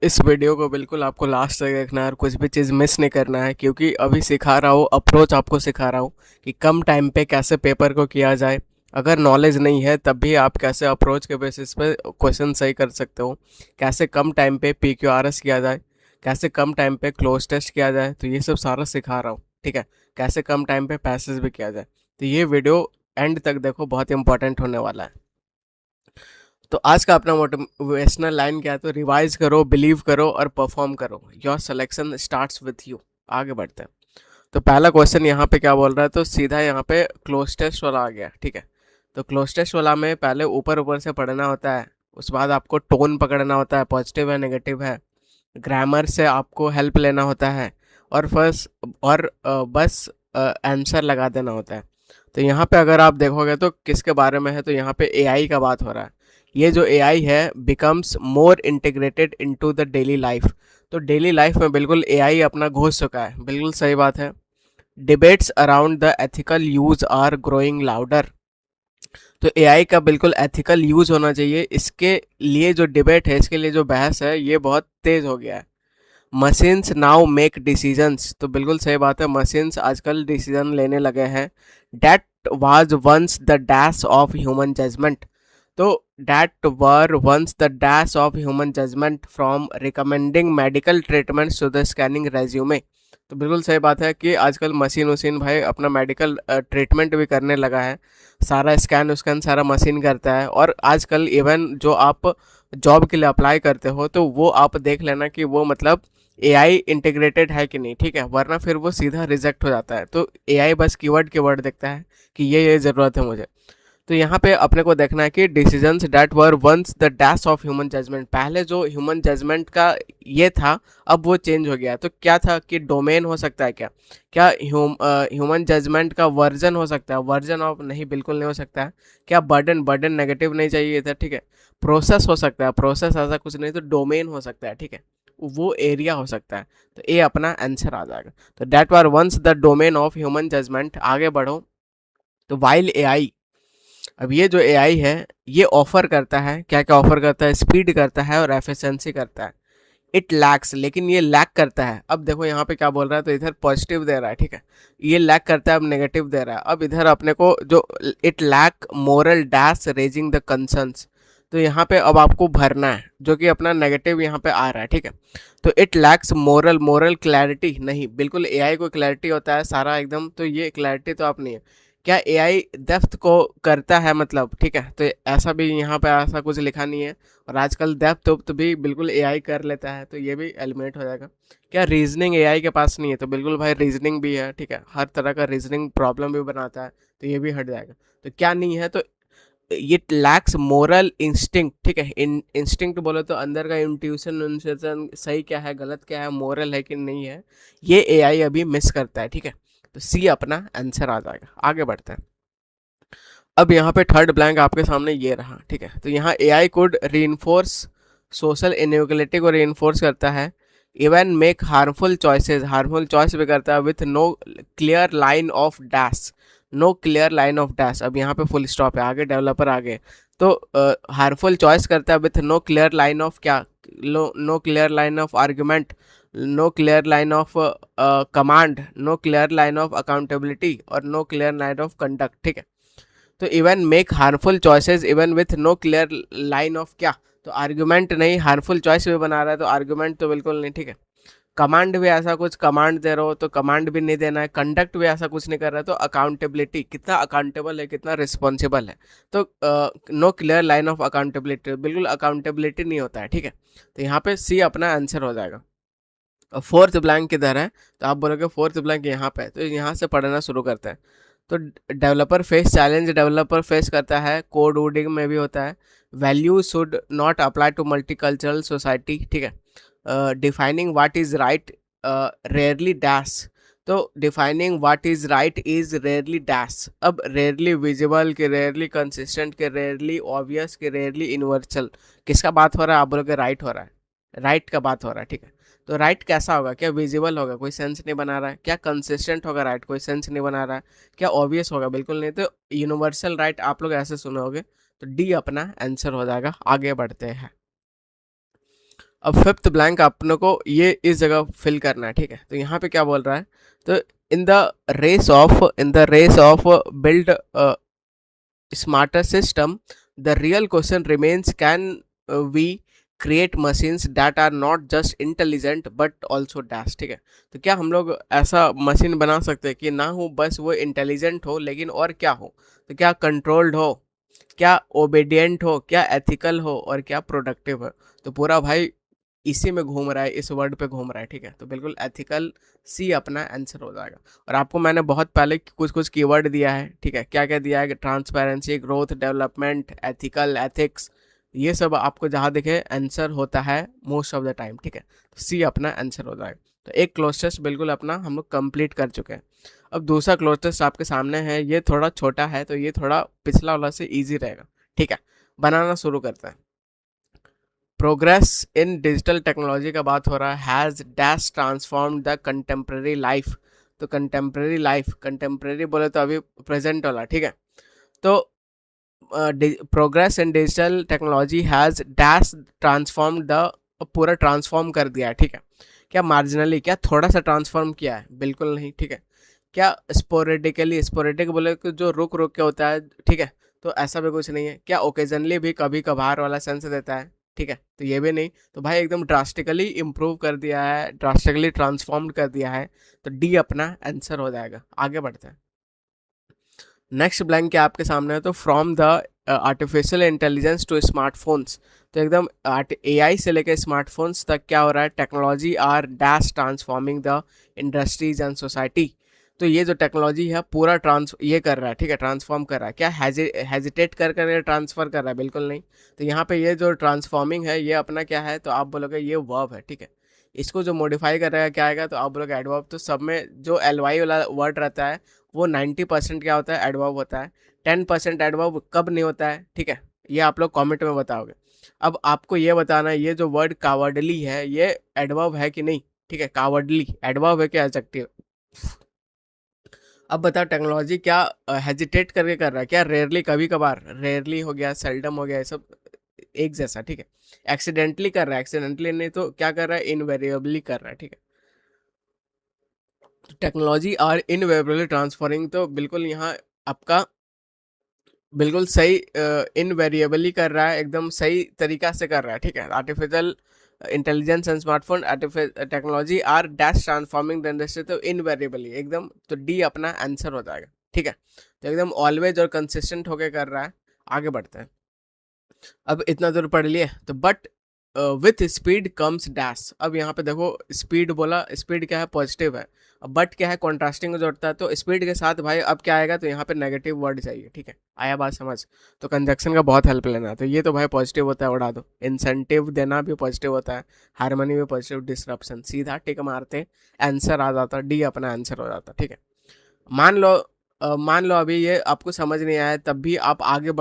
इस वीडियो को बिल्कुल आपको लास्ट तक देखना है और कुछ भी चीज़ मिस नहीं करना है, क्योंकि अभी सिखा रहा हूँ, अप्रोच आपको सिखा रहा हूँ कि कम टाइम पे कैसे पेपर को किया जाए। अगर नॉलेज नहीं है तब भी आप कैसे अप्रोच के बेसिस पे क्वेश्चन सही कर सकते हो, कैसे कम टाइम पे PQRS किया जाए, कैसे कम टाइम पे क्लोज टेस्ट किया जाए, तो ये सब सारा सिखा रहा हूँ। ठीक है, कैसे कम टाइम पे पैसेज भी किया जाए। तो ये वीडियो एंड तक देखो, बहुत इंपॉर्टेंट होने वाला है। तो आज का अपना मोटिवेशनल लाइन क्या है? तो रिवाइज करो, बिलीव करो और परफॉर्म करो। Your selection starts with you. आगे बढ़ते हैं। तो पहला क्वेश्चन यहाँ पे क्या बोल रहा है? तो सीधा यहाँ पे क्लोज टेस्ट वाला आ गया। ठीक है, तो क्लोज टेस्ट वाला में पहले ऊपर ऊपर से पढ़ना होता है, उसके बाद आपको टोन पकड़ना होता है, पॉजिटिव है नेगेटिव है, ग्रामर से आपको हेल्प लेना होता है, और फर्स्ट और बस आंसर लगा देना होता है। तो यहाँ पे अगर आप देखोगे तो किसके बारे में है? तो यहाँ पे एआई का बात हो रहा है। ये जो एआई है becomes more integrated into the daily life. तो डेली लाइफ में बिल्कुल एआई अपना घुस चुका है। बिल्कुल सही बात है। Debates around the ethical use are growing louder. तो एआई का बिल्कुल एथिकल यूज होना चाहिए। इसके लिए जो डिबेट है, इसके लिए जो बहस है, ये बहुत तेज हो गया है। Machines now make decisions. तो बिल्कुल सही बात है, मशीन्स आजकल डिसीजन लेने लगे हैं। That was once the dash of human judgement. तो that were once the dash of human judgement from recommending medical treatment to the scanning resume. तो बिल्कुल सही बात है कि आजकल मशीन वशीन भाई अपना मेडिकल ट्रीटमेंट भी करने लगा है। सारा स्कैन उसकैन सारा मशीन करता है। और आजकल इवन जो आप जॉब के लिए अप्लाई करते हो, तो वो आप देख लेना कि वो मतलब एआई इंटीग्रेटेड है कि नहीं। ठीक है, वरना फिर वो सीधा रिजेक्ट हो जाता है। तो एआई बस कीवर्ड कीवर्ड देखता है कि ये ज़रूरत है मुझे। तो यहाँ पे अपने को देखना है कि decisions that were once the dash of human judgement. पहले जो ह्यूमन जजमेंट का ये था, अब वो चेंज हो गया है। तो क्या था कि डोमेन हो सकता है क्या? क्या ह्यूमन जजमेंट का वर्जन हो सकता है? वर्जन ऑफ नहीं, बिल्कुल नहीं हो सकता है। क्या बर्डन? बर्डन नेगेटिव नहीं चाहिए था। ठीक है, प्रोसेस हो सकता है। प्रोसेस ऐसा कुछ नहीं, तो डोमेन हो सकता है। ठीक है, वो एरिया हो सकता है। तो ये अपना आंसर आ जाएगा। तो that were once the domain of human judgement. आगे बढ़ो। तो वाइल एआई, अब ये जो एआई है, ये ऑफर करता है क्या क्या? ऑफर करता है स्पीड करता है और एफिशिएंसी करता है। इट लैक्स, लेकिन ये लैक करता है। अब देखो यहाँ पे क्या बोल रहा है, तो इधर पॉजिटिव दे रहा है। ठीक है, ये लैक करता है, अब नेगेटिव दे रहा है। अब इधर अपने को जो it lack moral dash raising the concerns. तो यहाँ पे अब आपको भरना है, जो कि अपना नेगेटिव यहाँ पे आ रहा है। ठीक है, तो it lacks moral, moral clarity नहीं। बिल्कुल एआई को क्लैरिटी होता है सारा एकदम, तो ये क्लैरिटी तो आप नहीं है। क्या एआई डेप्थ को करता है मतलब? ठीक है, तो ऐसा भी यहाँ पे ऐसा कुछ लिखा नहीं है। और आजकल डेप्थ उप्थ भी बिल्कुल एआई कर लेता है, तो ये भी एलिमिनेट हो जाएगा। क्या रीजनिंग एआई के पास नहीं है? तो बिल्कुल भाई रीजनिंग भी है। ठीक है, हर तरह का रीजनिंग प्रॉब्लम भी बनाता है, तो ये भी हट जाएगा। तो क्या नहीं है? तो ये लैक्स मोरल इंस्टिंक्ट। ठीक है, इंस्टिंक्ट बोले तो अंदर का इंट्यूशन सही क्या है गलत क्या है, मोरल है कि नहीं है, ये एआई अभी मिस करता है। ठीक है, तो सी अपना आंसर आ जाएगा। आगे बढ़ते हैं। अब यहाँ पे थर्ड ब्लैंक आपके सामने ये रहा। ठीक है, तो यहाँ AI code reinforce social inequality को रीइंफोर्स करता है। Even make harmful choices, harmful choice भी करता है with no clear line of dash. No clear line of dash, अब यहाँ पे फुल स्टॉप है, आगे डेवलपर आगे। तो हार्मफुल चॉइस करता है with no clear line of क्या? No clear line of argument, no clear line of command, no clear line of accountability और no clear line of conduct. ठीक है, तो even make harmful choices even with no clear line of क्या? तो argument नहीं, harmful choice भी बना रहा है, तो आर्ग्यूमेंट तो बिल्कुल नहीं। ठीक है, कमांड भी ऐसा कुछ कमांड दे रहे हो तो कमांड भी नहीं देना है, कंडक्ट भी ऐसा कुछ नहीं कर रहा है। तो अकाउंटेबिलिटी, कितना अकाउंटेबल है, कितना रिस्पॉन्सिबल है। तो no clear line of accountability, बिल्कुल अकाउंटेबिलिटी नहीं होता है। ठीक है, तो यहाँ पे सी अपना आंसर हो जाएगा। फोर्थ ब्लैंक किधर है? तो आप बोलोगे फोर्थ ब्लैंक यहाँ पे है, तो यहाँ से पढ़ना शुरू करते हैं। तो developer face challenge, developer face करता है, कोड वोडिंग में भी होता है। Value should not apply to multicultural society. ठीक है, defining what is right rarely dash. तो defining what is right is rarely dash. अब रेयरली विजिबल के, रेयरली कंसिस्टेंट के, रेयरली ऑब्वियस के, रेयरली यूनिवर्सल, किसका बात हो रहा है? आप बोलोगे राइट हो रहा है, राइट का बात हो रहा है। ठीक है, तो राइट कैसा होगा? क्या विजिबल होगा? कोई सेंस नहीं बना रहा है। क्या कंसिस्टेंट होगा? राइट कोई सेंस नहीं बना रहा है। क्या ऑब्वियस होगा? बिल्कुल नहीं। तो यूनिवर्सल राइट आप लोग ऐसे सुनोगे, तो डी अपना आंसर हो जाएगा। आगे बढ़ते हैं। अब फिफ्थ ब्लैंक अपने को ये इस जगह फिल करना है, ठीक है। तो यहाँ पे क्या बोल रहा है, तो in the race of build smarter system, the real question remains, can we create machines that are not just intelligent but also dash, ठीक है। तो क्या हम लोग ऐसा मशीन बना सकते हैं कि ना हो बस वो इंटेलिजेंट हो, लेकिन और क्या हो, तो क्या कंट्रोल्ड हो, क्या ओबीडियंट हो, क्या एथिकल हो, और क्या प्रोडक्टिव हो। तो पूरा भाई इसी में घूम रहा है, इस वर्ड पे घूम रहा है, ठीक है। तो बिल्कुल एथिकल सी अपना आंसर हो जाएगा। और आपको मैंने बहुत पहले कुछ कुछ कीवर्ड दिया है, ठीक है। क्या क्या दिया है, transparency, growth, development, ethical, ethics, ये सब आपको जहाँ दिखे आंसर होता है मोस्ट ऑफ द टाइम, ठीक है। तो सी अपना आंसर हो जाएगा। तो एक क्लोज टेस्ट बिल्कुल अपना हम लोग कंप्लीट कर चुके हैं। अब दूसरा क्लोज टेस्ट आपके सामने है, ये थोड़ा छोटा है, तो ये थोड़ा पिछला वाला से ईजी रहेगा, ठीक है। बनाना शुरू करते हैं। प्रोग्रेस इन डिजिटल टेक्नोलॉजी का बात हो रहा है, has dash transform the contemporary life. तो कंटेम्प्रेरी लाइफ, कंटेम्प्रेरी बोले तो अभी प्रेजेंट वाला, ठीक है। तो progress in digital technology has dash transform the, पूरा ट्रांसफॉर्म कर दिया है, ठीक है। क्या मार्जिनली, क्या थोड़ा सा ट्रांसफॉर्म किया है, बिल्कुल नहीं, ठीक है। क्या स्पोरेटिकली, स्पोरेटिक बोले तो जो रुक रुक के होता है, ठीक है। तो ऐसा भी कुछ नहीं है। क्या ओकेजनली भी कभी कभार वाला सेंस देता है, ठीक है। तो ये भी नहीं। तो भाई एकदम ड्रास्टिकली इम्प्रूव कर दिया है, ड्रास्टिकली ट्रांसफॉर्म कर दिया है। तो डी अपना आंसर हो जाएगा। आगे बढ़ते हैं। नेक्स्ट ब्लैंक क्या आपके सामने है, तो from the artificial intelligence to smartphones. तो एकदम एआई से लेकर स्मार्टफोन्स तक क्या हो रहा है, technology are dash transforming the industries and society. तो ये जो टेक्नोलॉजी है पूरा ये कर रहा है, ठीक है, ट्रांसफॉर्म कर रहा है। क्या हेजिटेट कर कर ट्रांसफर कर रहा है, बिल्कुल नहीं। तो यहाँ पे ये जो ट्रांसफॉर्मिंग है ये अपना क्या है, तो आप बोलोगे ये वर्ब है, ठीक है। इसको जो मॉडिफाई कर रहा है क्या आएगा, तो आप बोलोगे एडवर्ब। तो सब में जो एल वाई वाला वर्ड रहता है वो 90% क्या होता है, एडवर्ब होता है। 10% एडवर्ब कब नहीं होता है, ठीक है। ये आप लोग कमेंट में बताओगे। अब आपको ये बताना है, ये जो वर्ड कावर्डली है ये एडवर्ब है कि नहीं, ठीक है। कावर्डली एडवर्ब है क्या, एडजेक्टिव। अब बताओ टेक्नोलॉजी क्या हेजिटेट करके कर रहा है, क्या रेयरली, कभी कभार, रेयरली हो गया, सेल्डम हो गया, ये सब एक जैसा, ठीक है। एक्सीडेंटली कर रहा है, एक्सीडेंटली नहीं तो क्या कर रहा है, इनवेरिएबली कर रहा है, ठीक है। टेक्नोलॉजी आर इनवेरिएबली ट्रांसफरिंग, तो बिल्कुल यहाँ आपका बिल्कुल सही, इनवेरिएबली कर रहा है, एकदम सही तरीका से कर रहा है, ठीक है। Artificial intelligence and smartphone technology are dash transforming the industry, तो इनवेरिएबली एकदम, तो डी अपना आंसर हो जाएगा, ठीक है। तो एकदम ऑलवेज और कंसिस्टेंट होके कर रहा है। आगे बढ़ते हैं। अब इतना दूर पढ़ लिए, तो but with speed comes dash. अब यहाँ पे देखो स्पीड बोला, स्पीड क्या है, पॉजिटिव है। अब बट क्या है, कॉन्ट्रास्टिंग को जोड़ता है। तो स्पीड के साथ भाई अब क्या आएगा, तो यहाँ पे नेगेटिव वर्ड चाहिए, ठीक है। आया बात समझ। तो कंजक्शन का बहुत हेल्प लेना है। तो ये तो भाई पॉजिटिव होता है, उड़ा दो। इंसेंटिव देना भी पॉजिटिव होता है, हारमोनी भी पॉजिटिव, डिसरप्शन, सीधा टिक मारते आंसर आ जाता, डी अपना आंसर हो जाता, ठीक है। मान लो मान लो अभी ये आपको समझ नहीं आया, तब भी आप आगे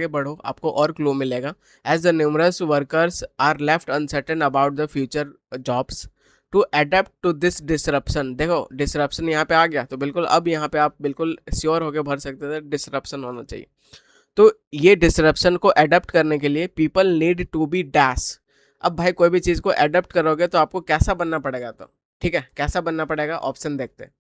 बढ़ो, आपको और क्लू मिलेगा। As the numerous workers are left uncertain about the future jobs to adapt to this disruption. देखो डिसरप्शन यहाँ पे आ गया, तो बिल्कुल अब यहाँ पे आप बिल्कुल श्योर होके भर सकते थे, डिसरप्शन होना चाहिए। तो ये डिसरप्शन को अडेप्ट करने के लिए people need to be dash. अब भाई कोई भी चीज़ को अडेप्ट करोगे तो आपको कैसा बनना पड़ेगा, तो ठीक है, कैसा बनना पड़ेगा, ऑप्शन देखते हैं।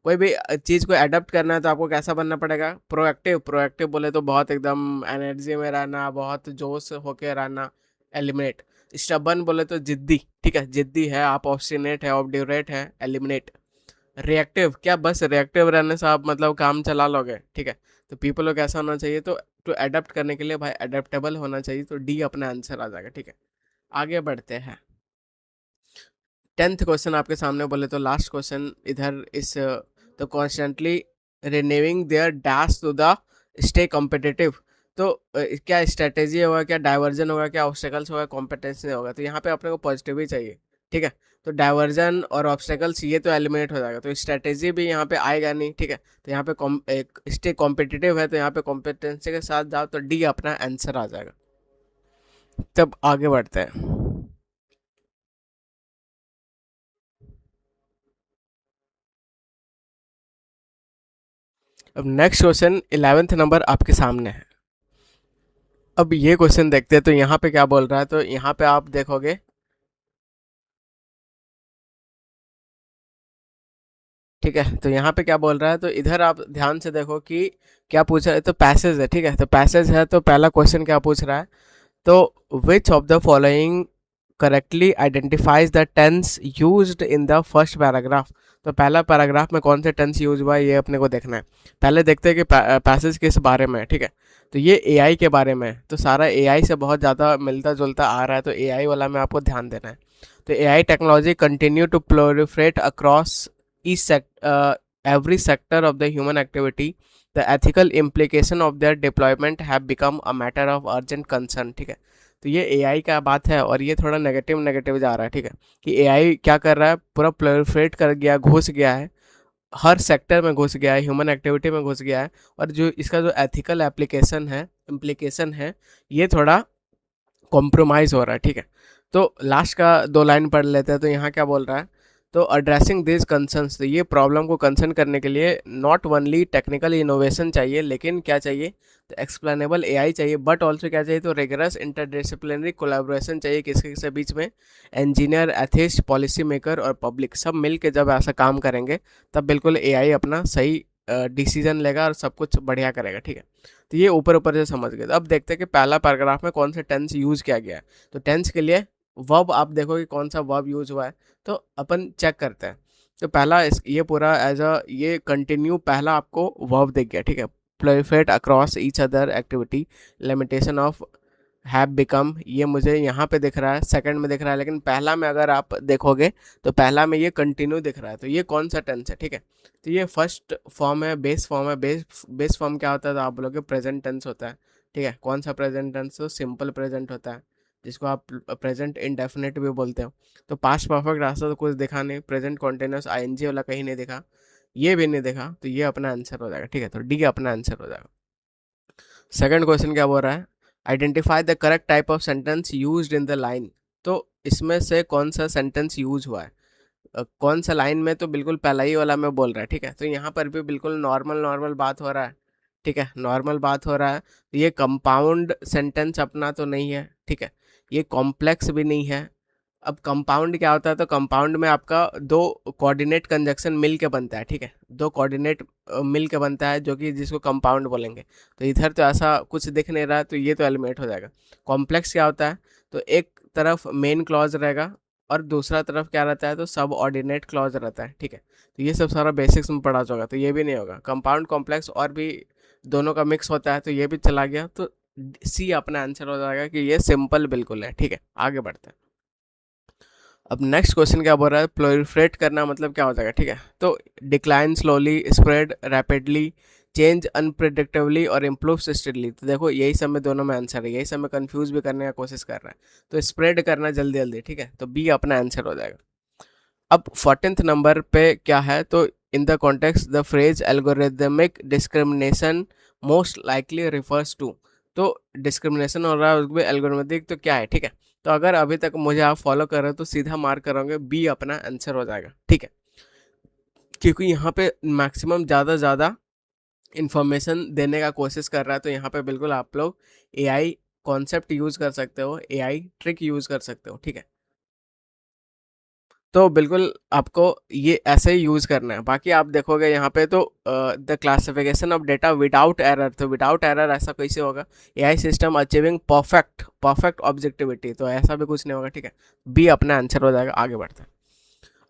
कोई भी चीज़ को अडेप्ट करना है तो आपको कैसा बनना पड़ेगा, प्रोएक्टिव। प्रोएक्टिव बोले तो बहुत एकदम एनर्जी में रहना, बहुत जोश होके रहना, एलिमिनेट। स्टबन बोले तो जिद्दी, ठीक है, जिद्दी है आप, ऑब्स्टिनेट है, ऑब्ड्यूरेट है, एलिमिनेट। रिएक्टिव, क्या बस रिएक्टिव रहने से आप मतलब काम चला लोगे, ठीक है। तो पीपल को कैसा होना चाहिए, तो अडेप्ट करने के लिए भाई अडेप्टेबल होना चाहिए, तो डी अपना आंसर आ जाएगा, ठीक है। आगे बढ़ते हैं। 10th क्वेश्चन आपके सामने बोले तो लास्ट क्वेश्चन इधर इस, तो constantly renewing their dash to the stay competitive. तो क्या स्ट्रेटेजी होगा, क्या डाइवर्जन होगा, क्या ऑब्स्टेकल्स होगा, कॉम्पिटेंसी होगा। तो यहाँ पे अपने को पॉजिटिव ही चाहिए, ठीक है। तो डाइवर्जन और ऑब्स्टेकल्स ये तो एलिमिनेट हो जाएगा, तो स्ट्रेटेजी भी यहाँ पे आएगा नहीं, ठीक है। तो यहाँ पे स्टे कॉम्पिटिटिव है, तो यहाँ पे कॉम्पिटेंसी के साथ जाओ, तो डी अपना आंसर आ जाएगा। तब आगे बढ़ते हैं। अब नेक्स्ट क्वेश्चन 11th नंबर आपके सामने है। अब ये क्वेश्चन देखते हैं, तो यहाँ पे क्या बोल रहा है, तो यहाँ पे आप देखोगे ठीक है। तो यहाँ पे क्या बोल रहा है, तो इधर आप ध्यान से देखो कि क्या पूछा है, तो पैसेज है। ठीक है, तो पैसेज है तो पहला क्वेश्चन क्या पूछ रहा है, तो which of the following correctly identifies the tense used in the first paragraph. तो पहला पैराग्राफ में कौन से टेंस यूज हुआ है ये अपने को देखना है। पहले देखते हैं कि पैसेज किस बारे में है। ठीक है, तो ये एआई के बारे में है, तो सारा एआई से बहुत ज़्यादा मिलता जुलता आ रहा है, तो एआई वाला में आपको ध्यान देना है। तो AI technology continue to proliferate across every sector of the human activity. The ethical implication of their deployment have become a matter of urgent concern। ठीक है, तो ये एआई का बात है और ये थोड़ा नेगेटिव नेगेटिव जा रहा है। ठीक है, कि एआई क्या कर रहा है, पूरा प्रोलिफरेट कर गया, घुस गया है, हर सेक्टर में घुस गया है, ह्यूमन एक्टिविटी में घुस गया है, और जो इसका जो एथिकल एप्लीकेशन है, इम्प्लीकेशन है, ये थोड़ा कॉम्प्रोमाइज़ हो रहा है। ठीक है, तो लास्ट का 2 लाइन पढ़ लेते हैं। तो यहाँ क्या बोल रहा है, तो एड्रेसिंग दिस कंसर्न्स, तो ये प्रॉब्लम को कंसर्न करने के लिए नॉट ओनली टेक्निकल इनोवेशन चाहिए, लेकिन क्या चाहिए, तो एक्सप्लेनेबल एआई चाहिए, बट ऑल्सो क्या चाहिए, तो रिगरस इंटरडिसिप्लिनरी कोलैबोरेशन चाहिए, किसके बीच में, इंजीनियर, एथिस्ट, पॉलिसी मेकर और पब्लिक, सब मिल के जब ऐसा काम करेंगे तब बिल्कुल एआई अपना सही डिसीजन लेगा और सब कुछ बढ़िया करेगा। ठीक है, तो ये ऊपर ऊपर से समझ गए। तो अब देखते हैं कि पहला पैराग्राफ में कौन से टेंस यूज़ किया गया है। तो टेंस के लिए वर्ब आप देखो कि कौन सा वर्ब यूज हुआ है, तो अपन चेक करते हैं। तो पहला ये पूरा एज अ ये कंटिन्यू, पहला आपको वर्ब दिख गया। ठीक है, proliferate across each other activity, limitation of have become, ये मुझे यहाँ पे दिख रहा है, सेकंड में दिख रहा है, लेकिन पहला में अगर आप देखोगे तो पहला में ये कंटिन्यू दिख रहा है। तो ये कौन सा टेंस है। ठीक है, तो ये फर्स्ट फॉर्म है, बेस फॉर्म है। बेस फॉर्म क्या होता है, तो आप बोलोगे प्रेजेंट टेंस होता है। ठीक है, कौन सा प्रेजेंट टेंस, तो सिंपल प्रेजेंट होता है, जिसको आप प्रेजेंट इंडेफिनिट भी बोलते हो। तो पास्ट परफेक्ट रास्ता तो कुछ दिखा नहीं, प्रेजेंट कॉन्टिन्यूस आईएनजी वाला कहीं नहीं दिखा, ये भी नहीं दिखा, तो ये अपना आंसर हो जाएगा। ठीक है, तो डी अपना आंसर हो जाएगा। सेकंड क्वेश्चन क्या बोल रहा है, identify the correct type of sentence used in the line. तो इसमें से कौन सा सेंटेंस यूज हुआ है, कौन सा लाइन में, तो बिल्कुल पहला ही वाला में बोल रहा है। ठीक है, तो यहाँ पर भी बिल्कुल नॉर्मल नॉर्मल बात हो रहा है। ठीक है, नॉर्मल बात हो रहा है, तो ये कंपाउंड सेंटेंस अपना तो नहीं है। ठीक है, ये कॉम्प्लेक्स भी नहीं है। अब कंपाउंड क्या होता है, तो कंपाउंड में आपका 2 कोऑर्डिनेट कंजक्शन मिल के बनता है। ठीक है, 2 कोऑर्डिनेट मिल के बनता है, जो कि जिसको कंपाउंड बोलेंगे। तो इधर तो ऐसा कुछ दिख नहीं रहा है, तो ये तो एलिमिनेट हो जाएगा। कॉम्प्लेक्स क्या होता है, तो एक तरफ मेन क्लॉज रहेगा और दूसरा तरफ क्या रहता है, तो सब ऑर्डिनेट क्लॉज रहता है। ठीक है, तो ये सब सारा बेसिक्स में पढ़ा होगा, तो ये भी नहीं होगा। कंपाउंड कॉम्प्लेक्स और भी दोनों का मिक्स होता है, तो ये भी चला गया, तो सी अपना आंसर हो जाएगा कि ये सिंपल बिल्कुल है। ठीक है, आगे बढ़ते हैं। अब नेक्स्ट क्वेश्चन क्या बोल रहा है, प्रोलिफरेट करना मतलब क्या हो जाएगा। ठीक है, तो decline slowly, spread rapidly, change unpredictably और इम्प्रूव सिस्टेडली। तो देखो यही सब में दोनों में आंसर है, यही सब में कंफ्यूज भी करने का कोशिश कर रहा है, तो स्प्रेड करना जल्दी जल्दी। ठीक है, तो बी अपना आंसर हो जाएगा। अब 14th नंबर पे क्या है, तो in the context the phrase algorithmic discrimination most likely refers to. तो डिस्क्रिमिनेशन हो रहा है उसमें एल्गोरिदमिक, तो क्या है। ठीक है, तो अगर अभी तक मुझे आप फॉलो कर रहे हो तो सीधा मार्क करोगे, बी अपना आंसर हो जाएगा। ठीक है, क्योंकि यहाँ पे मैक्सिमम ज़्यादा इन्फॉर्मेशन देने का कोशिश कर रहा है, तो यहाँ पे बिल्कुल आप लोग एआई कॉन्सेप्ट यूज़ कर सकते हो, एआई ट्रिक यूज़ कर सकते हो। ठीक है, तो बिल्कुल आपको ये ऐसे ही यूज़ करना है। बाकी आप देखोगे यहाँ पे तो the classification of data without error, तो विदाउट एरर ऐसा कैसे होगा, AI system achieving perfect objectivity, तो ऐसा भी कुछ नहीं होगा। ठीक है, बी अपना आंसर हो जाएगा। आगे बढ़ते हैं।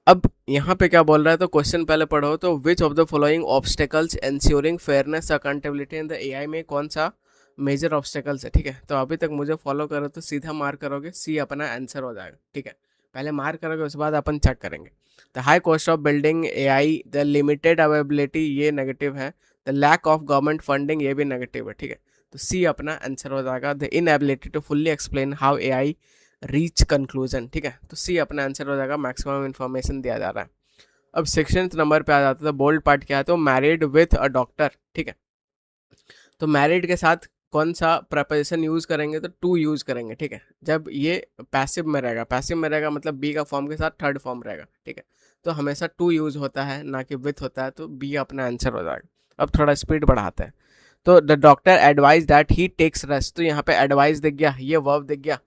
अब यहाँ पे क्या बोल रहा है, तो क्वेश्चन पहले पढ़ो, तो which of the following obstacles ensuring fairness accountability in the AI में कौन सा मेजर ऑब्स्टेकल्स है। ठीक है, तो अभी तक मुझे फॉलो करो तो सीधा मार्क करोगे, सी अपना आंसर हो जाएगा। ठीक है, पहले मार्क करोगे उसके बाद अपन चेक करेंगे। The high cost of building AI, the limited availability, ये नेगेटिव है। The lack of government funding, ये भी नेगेटिव है। ठीक है, तो सी अपना आंसर हो जाएगा। The inability to fully explain how AI reach conclusion. ठीक है, तो सी अपना आंसर हो जाएगा, मैक्सिमम इन्फॉर्मेशन दिया जा रहा है। अब 16th नंबर पे आ जाता है, बोल्ड पार्ट क्या है, तो मैरिड विथ अ डॉक्टर। ठीक है, तो मैरिड के साथ कौन सा प्रपोजिशन यूज़ करेंगे, तो टू यूज़ करेंगे। ठीक है, जब ये पैसिव में रहेगा, पैसिव में रहेगा मतलब बी का फॉर्म के साथ थर्ड फॉर्म रहेगा। ठीक है, तो हमेशा टू यूज़ होता है, ना कि विथ होता है, तो बी अपना आंसर हो जाएगा। अब थोड़ा स्पीड बढ़ाते हैं। तो the doctor advise that he takes rest, तो यहाँ पे एडवाइस दिख गया, ये वर्ब दिख गया,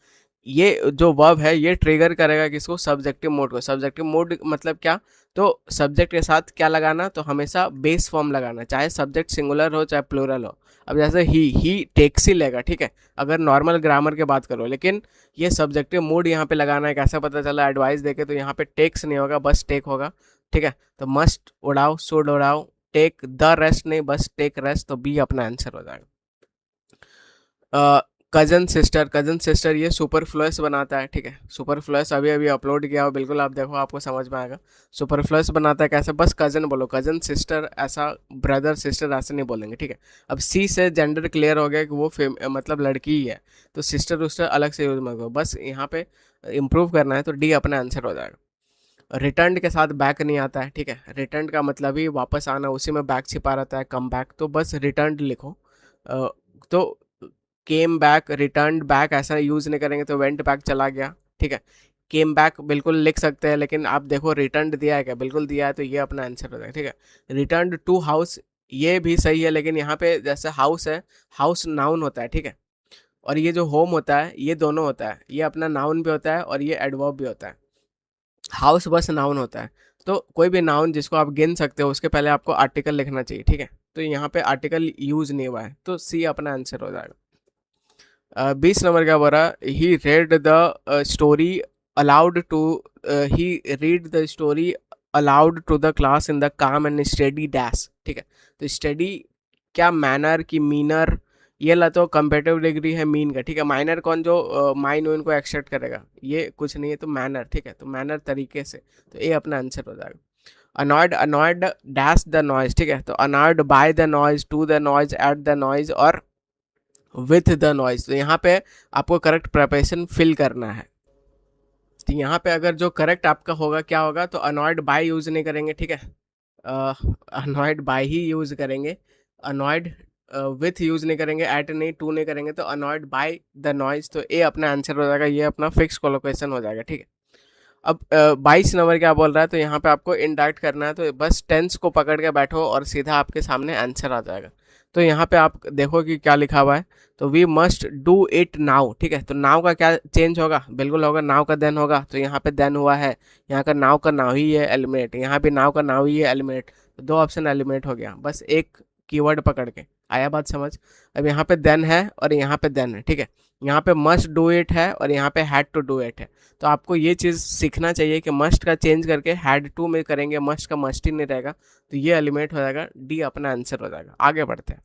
ये जो वर्ब है ये ट्रिगर करेगा किसको, सब्जेक्टिव मोड को। सब्जेक्टिव मोड मतलब क्या, तो सब्जेक्ट के साथ क्या लगाना, तो हमेशा बेस फॉर्म लगाना, चाहे सब्जेक्ट सिंगुलर हो चाहे प्लूरल हो। अब जैसे ही टेक्स ही लेगा, ठीक है, अगर नॉर्मल ग्रामर की बात करो, लेकिन ये सब्जेक्टिव मोड यहाँ पे लगाना है। कैसा पता चला एडवाइस देके, तो यहाँ पे टेक्स नहीं होगा, बस टेक होगा, ठीक है। तो मस्ट उड़ाओ, शुड उड़ाओ, टेक द रेस्ट नहीं, बस टेक रेस्ट, तो बी अपना आंसर हो जाएगा। कजन सिस्टर, कजन सिस्टर ये सुपरफ्लुअस बनाता है, ठीक है। सुपरफ्लुअस अभी अभी अपलोड किया हो, बिल्कुल आप देखो, आपको समझ में आएगा। सुपरफ्लुअस बनाता है कैसे, बस कजन बोलो, कजन सिस्टर, ऐसा ब्रदर सिस्टर ऐसे नहीं बोलेंगे, ठीक है। अब सी से जेंडर क्लियर हो गया कि वो मतलब लड़की ही है, तो सिस्टर उस्टर अलग से यूज मत करो, बस यहाँ पे इम्प्रूव करना है, तो डी अपना आंसर हो जाएगा। रिटर्न के साथ बैक नहीं आता है, ठीक है। रिटर्न का मतलब ही वापस आना, उसी में बैक छिपा रहता है, कम बैक, तो बस रिटर्न लिखो। तो केम बैक, रिटर्न बैक ऐसा यूज़ नहीं करेंगे, तो वेंट बैक चला गया, ठीक है। केम बैक बिल्कुल लिख सकते हैं, लेकिन आप देखो रिटर्न दिया है क्या, बिल्कुल दिया है, तो ये अपना आंसर हो जाएगा, ठीक है। रिटर्न टू हाउस ये भी सही है, लेकिन यहाँ पे जैसे हाउस है, हाउस नाउन होता है, ठीक है, और ये जो होम होता है ये दोनों होता है, ये अपना नाउन भी होता है और ये एडवर्ब भी होता है। हाउस बस नाउन होता है, तो कोई भी नाउन जिसको आप गिन सकते हो उसके पहले आपको आर्टिकल लिखना चाहिए, ठीक है। तो यहाँ पे आर्टिकल यूज नहीं हुआ है, तो सी अपना आंसर हो जाएगा। 20 नंबर क्या बोल रहा, he read the story aloud to, he read the story aloud to the class in the calm and study dash, ठीक है। तो स्टडी क्या, मैनर की मीनर, ये ला तो कंपेटिव डिग्री है मीन का, ठीक है। माइनर कौन जो माइन उनको एक्सेप्ट करेगा, ये कुछ नहीं है, तो मैनर, ठीक है, तो मैनर तरीके से, तो ये अपना आंसर हो जाएगा। Annoyed, annoyed dash the noise, ठीक है, तो annoyed by the noise, to the noise, at the noise और विथ द नॉइज। तो यहाँ पे आपको करेक्ट प्रिपरेशन फिल करना है। तो यहाँ पे अगर जो करेक्ट आपका होगा क्या होगा, तो अनॉयड बाय यूज नहीं करेंगे, ठीक है, अनॉयड बाय ही यूज करेंगे। अनॉयड विथ यूज नहीं करेंगे, एट नहीं, टू नहीं करेंगे, तो अनॉयड बाय द नॉइज, तो ए अपना आंसर हो जाएगा, ये अपना फिक्स कोलोकेशन हो जाएगा, ठीक है। अब 22 नंबर क्या बोल रहा है, तो यहाँ पे आपको इंडायरेक्ट करना है, तो बस टेंस को पकड़ के बैठो और सीधा आपके सामने आंसर आ जाएगा। तो यहाँ पे आप देखो कि क्या लिखा हुआ है, तो we must do it now, ठीक है। तो नाउ का क्या चेंज होगा, बिल्कुल होगा, नाउ का देन होगा, तो यहाँ पे देन हुआ है, यहाँ का नाउ का नाउ ही है एलिमिनेट, यहाँ पे नाउ का नाउ ही है एलिमिनेट, तो दो ऑप्शन एलिमिनेट हो गया, बस एक कीवर्ड पकड़ के। आया बात समझ। अब यहाँ पे देन है और यहाँ पे देन है, ठीक है। यहाँ पे मस्ट डू इट है और यहाँ पे हैड टू डू इट है, तो आपको ये चीज़ सीखना चाहिए कि मस्ट का चेंज करके हैड टू में करेंगे, मस्ट का मस्ट ही नहीं रहेगा, तो ये एलिमिनेट हो जाएगा, डी अपना आंसर हो जाएगा। आगे बढ़ते हैं।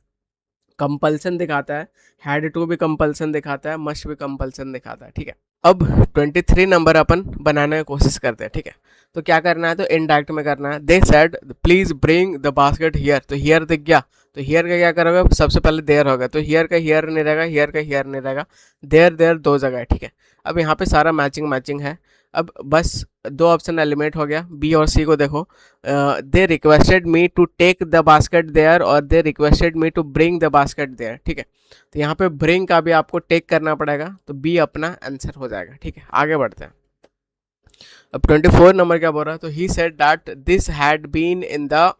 कंपल्सन दिखाता है, हैड टू भी कंपल्सन दिखाता है, मस्ट भी कंपल्सन दिखाता है, ठीक है। अब 23 नंबर अपन बनाने की कोशिश करते हैं, ठीक है। तो क्या करना है, तो इनडायरेक्ट में करना है। They said please bring the basket here, तो हियर दिख गया, तो हियर का क्या करोगे, सबसे पहले देयर होगा, तो हियर का हियर नहीं रहेगा, हियर का हियर नहीं रहेगा, देयर देयर दो जगह है, ठीक है। अब यहाँ पे सारा मैचिंग मैचिंग है, अब बस दो ऑप्शन एलिमिनेट हो गया, बी और सी को देखो। They requested me to take the basket there और they requested me to bring the basket there, ठीक है। तो यहाँ पे ब्रिंग का भी आपको टेक करना पड़ेगा, तो बी अपना आंसर हो जाएगा, ठीक है। आगे बढ़ते हैं। अब 24 नंबर क्या बोल रहा है, तो he said that this had been in the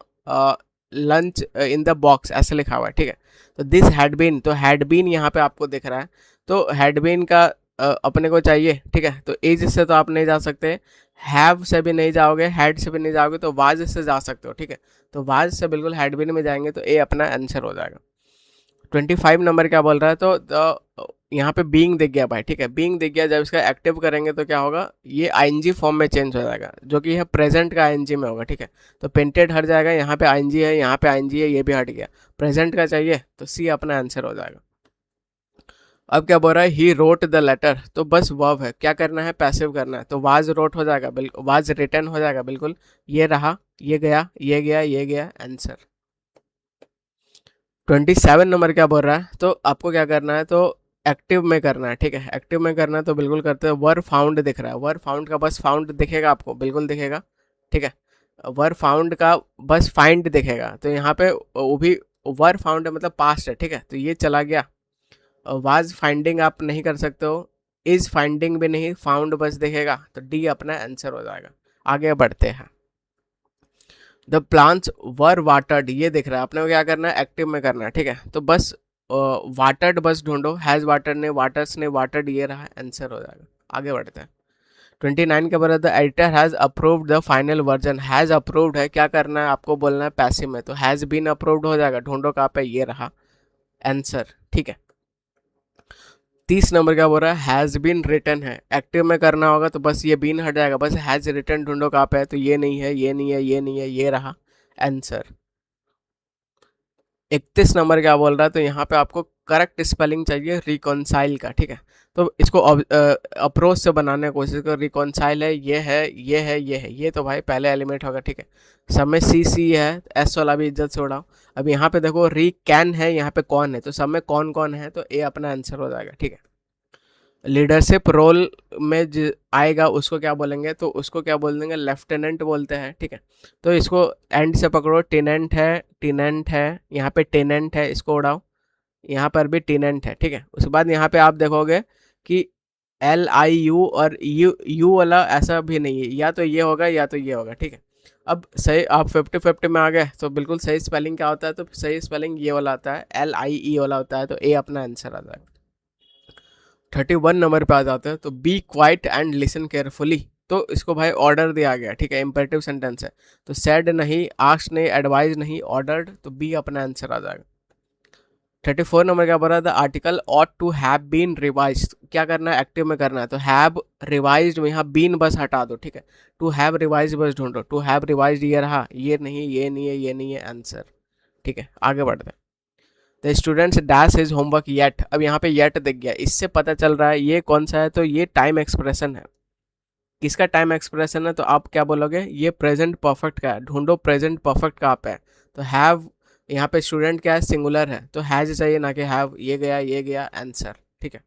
lunch in the box, ऐसे लिखा हुआ है, ठीक है। तो दिस हैड बीन, तो हैड बीन यहाँ पे आपको दिख रहा है, तो हैड बीन का अपने को चाहिए, ठीक है। तो इज से तो आप नहीं जा सकते, हैव से भी नहीं जाओगे, हैड से भी नहीं जाओगे, तो वाज से जा सकते हो, ठीक है। तो वाज से बिल्कुल हैड बीन में जाएंगे, तो ए अपना आंसर हो जाएगा। 25 नंबर क्या बोल रहा है, तो यहाँ पे बीइंग दिख गया भाई, ठीक है। बीइंग दिख गया, जब इसका एक्टिव करेंगे तो क्या होगा, ये आईएनजी फॉर्म में चेंज हो जाएगा, जो कि है प्रेजेंट का आईएनजी में होगा, ठीक है। तो पेंटेड हट जाएगा, यहाँ पे आईएनजी है, यहाँ पे आईएनजी है, ये भी हट गया, प्रेजेंट का चाहिए, तो सी अपना आंसर हो जाएगा। अब क्या बोल रहा है, ही रोट द लेटर, तो बस वर्ब है, क्या करना है, पैसिव करना है, तो वाज रोट हो जाएगा, बिल्कुल वाज रिटन हो जाएगा, बिल्कुल ये रहा, ये गया, ये गया, ये गया, आंसर। 27 नंबर क्या बोल रहा है, तो आपको क्या करना है, तो एक्टिव में करना है, ठीक है। एक्टिव में करना है, तो बिल्कुल करते हैं। वर फाउंड दिख रहा है, वर फाउंड का बस फाउंड दिखेगा आपको, बिल्कुल दिखेगा, ठीक है। वर फाउंड का बस फाइंड दिखेगा, तो यहाँ पे वो भी वर फाउंड है, मतलब पास्ट है, ठीक है, तो ये चला गया। वाज फाइंडिंग आप नहीं कर सकते हो, इज फाइंडिंग भी नहीं, फाउंड बस दिखेगा, तो डी अपना आंसर हो जाएगा। आगे बढ़ते हैं। द प्लांट्स वर वाटर्ड, ये दिख रहा है, अपने को क्या करना है, एक्टिव में करना है, ठीक है। तो बस वाटर्ड बस ढूंढो, हैज़ वाटर्ड ने, वाटर्स ने, वाटर्ड, ये रहा आंसर हो जाएगा। आगे बढ़ते हैं। 29 के बाद the editor has approved the final version. Has approved है, क्या करना है आपको, बोलना है पैसिव में, तो हैज़ बीन अप्रूव्ड हो जाएगा। ढूंढो कहाँ पे, ये रहा आंसर, ठीक है। 30 नंबर क्या बोल रहा है, हैज़ बीन रिटन है, एक्टिव में करना होगा तो बस ये बीन हट जाएगा, बस हैज़ रिटन ढूंढो कहाँ पे है, तो ये नहीं है, ये नहीं है, ये नहीं है, ये रहा आंसर। 31 नंबर क्या बोल रहा है, तो यहाँ पे आपको करेक्ट स्पेलिंग चाहिए रिकॉन्साइल का, ठीक है। तो इसको अप्रोच से बनाने की कोशिश करो। रिकॉन्साइल है, ये है, ये है, ये है, ये तो भाई पहले एलिमेंट होगा, ठीक है। सब में सी सी है, एस वाला भी इज्जत से उड़ाओ। अब यहाँ पे देखो री कैन है, यहाँ पे कौन है, तो सब में कौन कौन है, तो ए अपना आंसर हो जाएगा, ठीक है। लीडरशिप रोल में आएगा उसको क्या बोलेंगे, तो उसको क्या बोल देंगे, लेफ्टिनेंट बोलते हैं, ठीक है। तो इसको एंड से पकड़ो, टेनेंट है, टेनेंट है, यहाँ पे टेनेंट है, इसको उड़ाओ, यहाँ पर भी टेनेंट है, ठीक है। उसके बाद यहाँ पे आप देखोगे कि एल आई यू और यू यू वाला ऐसा भी नहीं है, या तो ये होगा या तो ये होगा, ठीक है। अब सही आप 50-50 में आ गए, तो बिल्कुल सही स्पेलिंग क्या होता है, तो सही स्पेलिंग ये वाला आता है, एल आई ई वाला होता है, तो ए अपना आंसर आता है। 31 नंबर पे आ जाते हैं, तो be quiet and listen carefully. तो इसको भाई ऑर्डर दिया गया, ठीक है, इंपेरेटिव सेंटेंस है, तो सेड नहीं, आस्क्ड नहीं, एडवाइज नहीं, ऑर्डर्ड, तो बी अपना आंसर आ जाएगा। 34 नंबर क्या बोल रहा है, the article ought to have been revise. क्या करना है, एक्टिव में करना है, तो हैव रिवाइज में यहाँ बीन बस हटा दो, ठीक है। टू हैव रिवाइज बस ढूंढो, टू हैव रिवाइज ये रहा, ये नहीं, ये नहीं है, ये नहीं है आंसर, ठीक है। आगे बढ़ते हैं। The students dash is homework yet. अब यहाँ पे येट दिख गया, इससे पता चल रहा है ये कौन सा है, तो ये टाइम एक्सप्रेशन है। किसका टाइम एक्सप्रेशन है, तो आप क्या बोलोगे, ये प्रेजेंट परफेक्ट का है। ढूंढो प्रेजेंट परफेक्ट कहाँ पे है, तो हैव, यहाँ पे स्टूडेंट क्या है, सिंगुलर है, तो हैज चाहिए ना कि हैव, ये गया आंसर, ठीक है।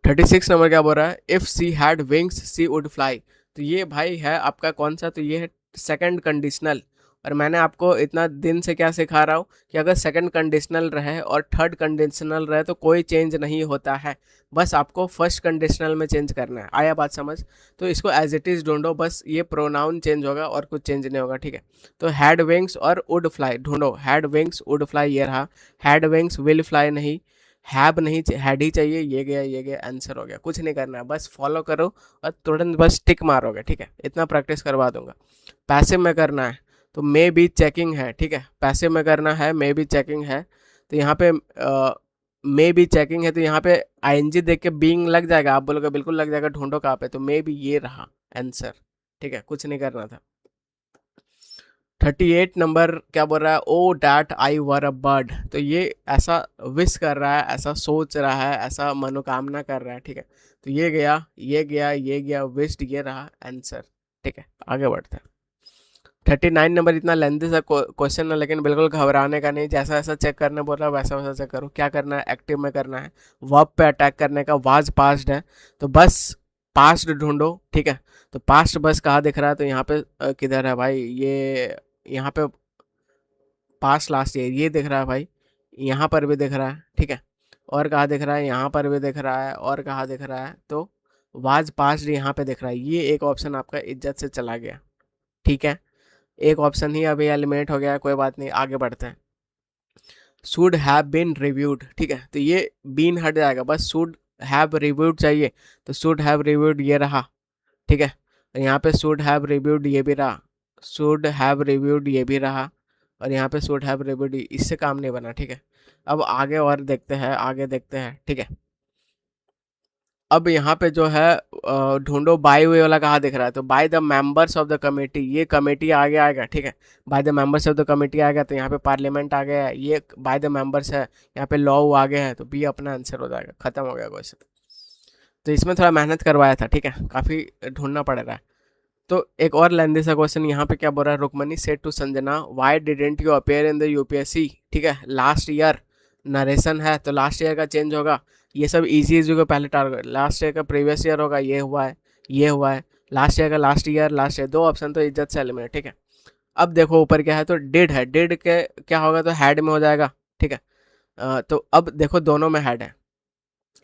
36 नंबर क्या बोल रहा है, if she had wings she would fly. तो ये भाई है आपका कौन सा, तो ये है सेकंड कंडीशनल। और मैंने आपको इतना दिन से क्या सिखा रहा हूँ कि अगर सेकंड कंडीशनल रहे और थर्ड कंडीशनल रहे तो कोई चेंज नहीं होता है, बस आपको फर्स्ट कंडीशनल में चेंज करना है। आया बात समझ, तो इसको एज इट इज़ ढूंढो, बस ये प्रोनाउन चेंज होगा और कुछ चेंज नहीं होगा, ठीक है। तो हैड विंग्स और वुड फ्लाई ढूंढो, हैड विंग्स वुड फ्लाई ये रहा, हैड विंग्स विल फ्लाई नहीं, हैव नहीं, हैड ही चाहिए, ये गया आंसर हो गया। कुछ नहीं करना है, बस फॉलो करो और तुरंत बस टिक मारोगे, ठीक है। इतना प्रैक्टिस करवा दूंगा। पैसिव में करना है, तो मे बी चेकिंग है, ठीक है। पैसिव में करना है, मे बी चेकिंग है, तो यहाँ पे मे बी चेकिंग है, तो यहाँ पे आईएनजी देख के बीइंग लग जाएगा, आप बोलोगे बिल्कुल लग जाएगा, ढूंढो कहाँ पे, तो मे बी ये रहा आंसर, ठीक है। कुछ नहीं करना था। 38 नंबर क्या बोल रहा है, ओ that I were a bird. तो ये ऐसा विश कर रहा है, ऐसा सोच रहा है, ऐसा मनोकामना कर रहा है, ठीक है। तो ये गया, ये गया, ये गया, विश्ड, ये रहा आंसर, ठीक है। आगे बढ़ते हैं। 39 नंबर इतना लेंथी सा क्वेश्चन है, लेकिन बिल्कुल घबराने का नहीं, जैसा ऐसा चेक करने बोल रहा है वैसा वैसा चेक करो। क्या करना है, एक्टिव में करना है, वर्ब पे अटैक करने का, वाज पास्ट है, तो बस पास्ट ढूंढो, ठीक है। तो पास्ट बस कहाँ दिख रहा है, तो यहाँ पे किधर है भाई, ये यहाँ पे पास्ट लास्ट ईयर ये दिख रहा है भाई, यहाँ पर भी दिख रहा है, ठीक है। और कहाँ दिख रहा है, यहाँ पर भी दिख रहा है, और कहाँ दिख रहा है, तो वाज पास्ट यहाँ पे दिख रहा है। ये एक ऑप्शन आपका इज्जत से चला गया, ठीक है। एक ऑप्शन ही अभी एलिमिनेट हो गया, कोई बात नहीं, आगे बढ़ते हैं। शुड हैव बीन रिव्यूड, ठीक है, तो ये बीन हट जाएगा, बस शुड हैव रिव्यूड चाहिए, तो शुड हैव रिव्यूड ये रहा, ठीक है। और यहाँ पे शुड हैव रिव्यूड ये भी रहा, शुड हैव रिव्यूड ये भी रहा, और यहाँ पे शुड हैव रिव्यूड, इससे काम नहीं बना, ठीक है। अब आगे और देखते हैं, आगे देखते हैं, ठीक है। अब यहाँ पे जो है ढूंढो बाय वे वाला कहाँ दिख रहा है, तो by the members of the committee, ये कमेटी आगे आएगा, ठीक है। By the members of the committee आएगा, तो यहाँ पे पार्लियामेंट आ गया है, ये बाय द मेंबर्स है, यहाँ पे लॉ आगे है, तो बी अपना आंसर हो जाएगा, खत्म हो गया क्वेश्चन। तो इसमें थोड़ा मेहनत करवाया था, ठीक है, काफ़ी ढूंढना पड़ रहा है। तो एक और लेंदी सा क्वेश्चन यहाँ पे क्या बोल रहा है, Rukmini said to Sanjana why didn't you appear in the UPSC, ठीक है। लास्ट ईयर नरेशन है, तो लास्ट ईयर का चेंज होगा, ये सब इजी इजी को पहले टारगेट, लास्ट ईयर का प्रीवियस ईयर होगा, ये हुआ है, ये हुआ है, लास्ट ईयर का लास्ट ईयर, लास्ट ईयर, दो ऑप्शन तो इज्जत से एलिमिनेट, ठीक है। अब देखो ऊपर क्या है, तो डिड है, डिड के क्या होगा, तो हैड में हो जाएगा, ठीक है। तो अब देखो दोनों में हैड है,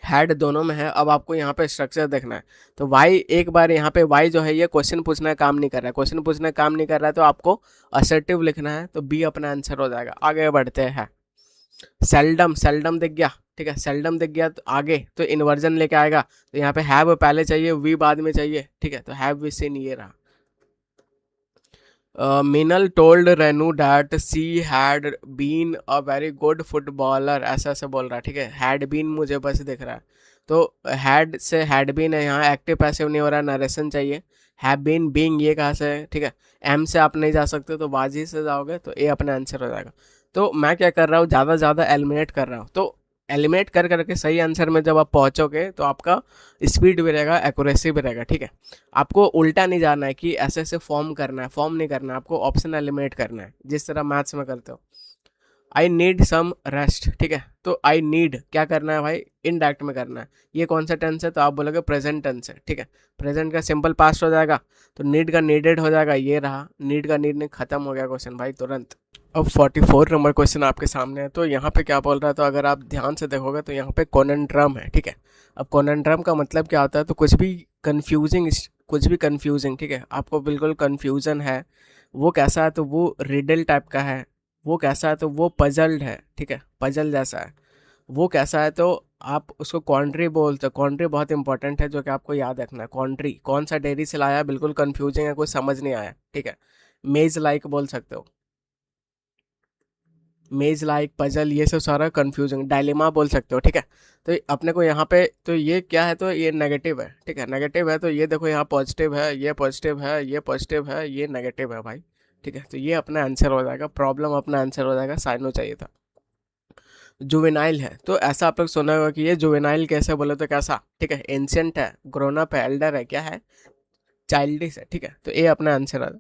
हैड दोनों में है। अब आपको यहाँ पे स्ट्रक्चर देखना है, तो वाई, एक बार यहाँ पे वाई जो है ये क्वेश्चन पूछना काम नहीं कर रहा है, क्वेश्चन पूछना काम नहीं कर रहा है, तो आपको असर्टिव लिखना है, तो बी अपना आंसर हो जाएगा। आगे बढ़ते हैं। सेल्डम, सेल्डम दिख गया, ठीक है, सेल्डम दिख गया तो आगे तो इन्वर्जन लेके आएगा, तो यहाँ पे हैव पहले चाहिए, वी बाद में चाहिए, ठीक है, तो हैव वी सीन ये रहा। Minal told Renu that she had been a very good footballer, ऐसा ऐसा बोल रहा है, ठीक है, हैड बीन मुझे बस दिख रहा है, तो हैड से हैड बीन है, यहाँ एक्टिव पैसिव नहीं हो रहा, नरेशन चाहिए, हैव बीन बीइंग ये कहाँ से है, ठीक है, एम से आप नहीं जा सकते तो बाजी से जाओगे, तो ए अपना आंसर हो जाएगा। तो मैं क्या कर रहा हूँ, ज़्यादा से ज़्यादा एलिमिनेट कर रहा हूँ, तो एलिमिनेट कर करके सही आंसर में जब आप पहुँचोगे तो आपका स्पीड भी रहेगा, एक्यूरेसी भी रहेगा, ठीक है। आपको उल्टा नहीं जाना है कि ऐसे ऐसे फॉर्म करना है, फॉर्म नहीं करना है, आपको ऑप्शन एलिमिनेट करना है जिस तरह मैथ्स में करते हो। आई नीड सम रेस्ट, ठीक है, तो आई नीड क्या करना है भाई, इनडायरेक्ट में करना है। ये कौन सा टेंस है, तो आप बोलोगे प्रेजेंट टेंस है, ठीक है, प्रेजेंट का सिंपल पास्ट हो जाएगा, तो नीड का नीडेड हो जाएगा, ये रहा, नीड का नीड नहीं, खत्म हो गया क्वेश्चन भाई तुरंत। अब 44 नंबर क्वेश्चन आपके सामने है, तो यहाँ पे क्या बोल रहा है, तो अगर आप ध्यान से देखोगे तो यहाँ पे कॉनेंड्रम है, ठीक है। अब कॉनेंड्रम का मतलब क्या होता है, तो कुछ भी कंफ्यूजिंग, ठीक है, आपको बिल्कुल कंफ्यूजन है, वो कैसा है, तो वो रिडल टाइप का है, वो कैसा है, तो वो पजल्ड है, ठीक है, पजल जैसा है, वो कैसा है, तो आप उसको कॉन्ट्री बोलते हो। कॉन्ट्री बहुत इंपॉर्टेंट है जो कि आपको याद रखना है, कॉन्ट्री कौन सा डेयरी से लाया, बिल्कुल कंफ्यूजिंग है, कुछ समझ नहीं आया, ठीक है। मेज लाइक बोल सकते हो, मेज लाइक, पजल, ये सब सारा कंफ्यूजिंग, डायलेमा बोल सकते हो, ठीक है। तो अपने को यहाँ पे तो ये क्या है, तो ये नेगेटिव है, ठीक है, नेगेटिव है, तो ये देखो यहाँ पॉजिटिव है, ये पॉजिटिव है, ये पॉजिटिव है, ये नेगेटिव है भाई, ठीक है, तो ये अपना आंसर हो जाएगा, प्रॉब्लम अपना आंसर हो जाएगा, साइनो चाहिए था। जुवेनाइल है, तो ऐसा आप लोग सुना होगा कि ये जुवेनाइल कैसे बोले, तो कैसा, ठीक है, एंशियंट है, ग्रोन अप है, एल्डर है, क्या है, चाइल्डिश है, ठीक है, तो ये अपना आंसर है।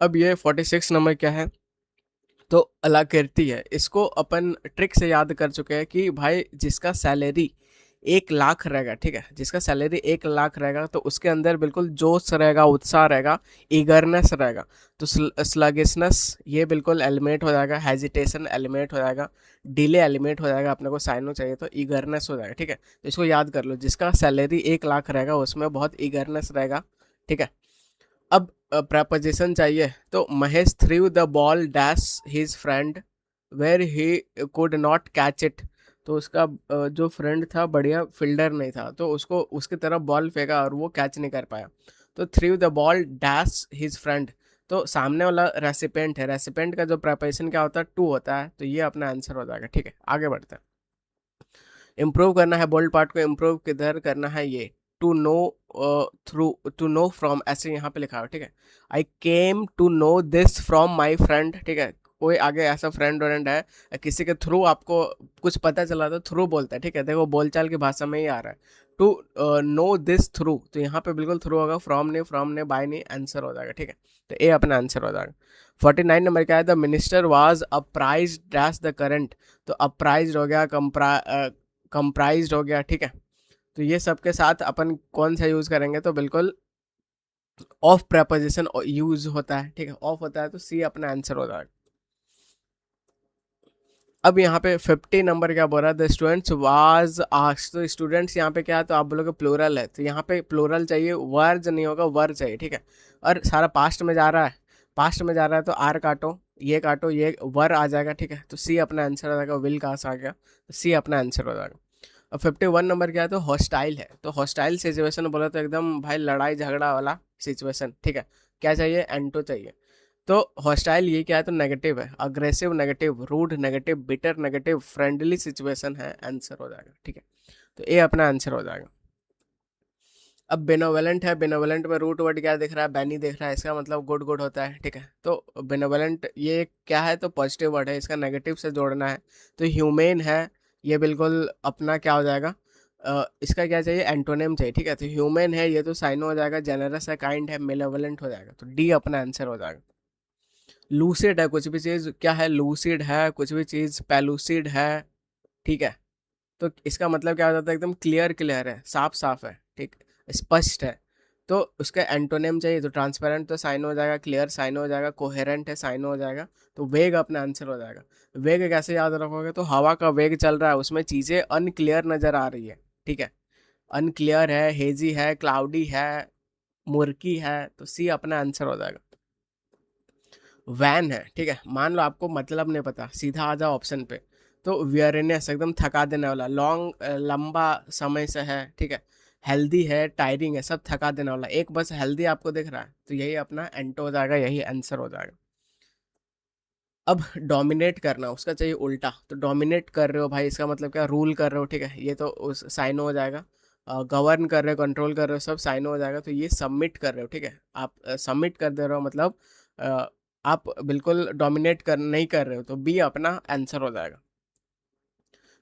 अब ये 46 नंबर क्या है, तो अलाकृति है, इसको अपन ट्रिक से याद कर चुके हैं कि भाई जिसका सैलरी 1 लाख रहेगा, ठीक है, जिसका सैलरी 1 लाख रहेगा, तो उसके अंदर बिल्कुल जोश रहेगा, उत्साह रहेगा, ईगरनेस रहेगा, तो स्लगिशनेस ये बिल्कुल एलिमिनेट हो जाएगा, हेजिटेशन एलिमिनेट हो जाएगा, डिले एलिमिनेट हो जाएगा, अपने को साइनो चाहिए तो ईगरनेस हो जाएगा, ठीक है, तो इसको याद कर लो, जिसका सैलरी 1 लाख रहेगा उसमें बहुत ईगरनेस रहेगा, ठीक है। अब प्रपोजिशन चाहिए, तो Mahesh threw the ball dash his friend where he could not catch it, तो उसका जो फ्रेंड था बढ़िया फील्डर नहीं था, तो उसको उसकी तरफ बॉल फेंका और वो कैच नहीं कर पाया, तो through the ball dash his friend, तो सामने वाला रेसिपेंट है, रेसिपेंट का जो प्रपोजिशन क्या होता है, टू होता है, तो ये अपना आंसर हो जाएगा, ठीक है, आगे बढ़ते हैं। इम्प्रूव करना है, बोल्ड पार्ट को इम्प्रूव किधर करना है, ये to know, through, to know from, ऐसे यहाँ पे लिखा है, ठीक है, I came to know this from my friend, ठीक है, कोई आगे ऐसा फ्रेंड व्रेंड है, किसी के थ्रू आपको कुछ पता चला तो थ्रू बोलता है, ठीक है, देखो बोलचाल की भाषा में ही आ रहा है, टू नो दिस थ्रू, तो यहाँ पे बिल्कुल थ्रू होगा, फ्रॉम ने बाय नहीं, आंसर हो जाएगा, ठीक है, तो ए अपना आंसर हो जाएगा। 49 नंबर क्या है, the minister was apprise dash the current, तो अप्राइज हो गया, कंप्राइज्ड हो गया, ठीक है, तो ये सब के साथ अपन कौन सा यूज करेंगे, तो बिल्कुल ऑफ प्रपोजिशन यूज होता है, ठीक है, ऑफ होता है, तो सी अपना आंसर हो जाएगा। अब यहाँ पे 50 नंबर क्या बोल रहा है, द स्टूडेंट्स वाज आस्क्ड, तो स्टूडेंट्स यहाँ पे क्या है, तो आप बोलोगे प्लूरल है, तो यहाँ पे प्लूरल चाहिए, वर्ज नहीं होगा, वर चाहिए, ठीक है, और सारा पास्ट में जा रहा है, पास्ट में जा रहा है, तो आर काटो ये वर आ जाएगा, ठीक है, तो सी अपना आंसर हो जाएगा, विल कहाँ से आ गया, तो सी अपना आंसर हो जाएगा। अब 51 नंबर क्या है, तो हॉस्टाइल है, तो हॉस्टाइल सिचुएशन बोला तो एकदम भाई लड़ाई झगड़ा वाला सिचुएशन, ठीक है, क्या चाहिए, एंटो चाहिए, तो हॉस्टाइल ये क्या है, तो नेगेटिव है, aggressive negative, rude negative, bitter negative, friendly situation है, आंसर हो जाएगा, ठीक है, तो ये अपना आंसर हो जाएगा। अब बेनोवेलेंट है, बेनोवेलेंट में रूट वर्ड क्या दिख रहा है, बैनी दिख रहा है, इसका मतलब गुड गुड होता है, ठीक है, तो बेनोवेलेंट ये क्या है, तो पॉजिटिव वर्ड है, इसका नेगेटिव से जोड़ना है, तो ह्यूमेन है, ये बिल्कुल अपना क्या हो जाएगा, इसका क्या चाहिए, एंटोनिम चाहिए, ठीक है, तो ह्यूमन है, ये तो साइनो हो जाएगा, जेनरस है, काइंड है, मेलेवलेंट हो जाएगा, तो डी अपना आंसर हो जाएगा। लूसिड है, कुछ भी चीज़ क्या है, लूसिड है, कुछ भी चीज़ पेलूसिड है, ठीक है, तो इसका मतलब क्या हो जाता है, एकदम क्लियर क्लियर है, साफ साफ है, ठीक, स्पष्ट है, तो उसका एंटोनिम चाहिए, तो ट्रांसपेरेंट तो साइन हो जाएगा, क्लियर साइन हो जाएगा, कोहेरेंट है साइन हो जाएगा, तो वेग अपना आंसर हो जाएगा। वेग कैसे याद रखोगे, तो हवा का वेग चल रहा है, उसमें चीज़ें अनक्लियर नज़र आ रही है, ठीक है, अनक्लियर है, हेजी है, क्लाउडी है, मुर्की है, तो सी अपना आंसर हो जाएगा। वैन है, ठीक है, मान लो आपको मतलब नहीं पता, सीधा आ जाओ ऑप्शन पे। तो वियरनेस एकदम थका देने वाला, लॉन्ग लंबा समय से है, ठीक है, हेल्दी है, टायरिंग है, सब थका देने वाला, एक बस हेल्दी आपको दिख रहा है, तो यही अपना एंटो हो जाएगा, यही आंसर हो जाएगा। अब डोमिनेट करना उसका चाहिए उल्टा, तो डोमिनेट कर रहे हो भाई, इसका मतलब क्या, रूल कर रहे हो, ठीक है, ये तो उस साइनो हो जाएगा। गवर्न कर रहे हो, कंट्रोल कर रहे हो, सब साइनो हो जाएगा। तो ये सबमिट कर रहे हो, ठीक है, आप सबमिट कर दे रहे हो, मतलब अ, आप बिल्कुल डोमिनेट कर नहीं कर रहे हो, तो बी अपना आंसर हो जाएगा।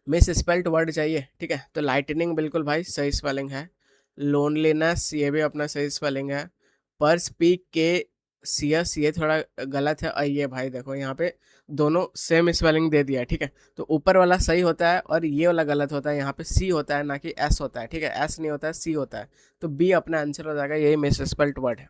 मिस स्पेल्ट वर्ड चाहिए, ठीक है, तो लाइटनिंग बिल्कुल भाई सही स्पेलिंग है। लोनलीनेस ये भी अपना सही स्पेलिंग है। पर स्पीक के सीएस ये थोड़ा गलत है, और ये भाई देखो यहाँ पे दोनों सेम स्पेलिंग दे दिया है, ठीक है, तो ऊपर वाला सही होता है और ये वाला गलत होता है, यहाँ पे सी होता है ना कि एस होता है, ठीक है, एस नहीं होता है, सी होता है। तो बी अपना आंसर हो जाएगा, यही मिस स्पेल्ट वर्ड है,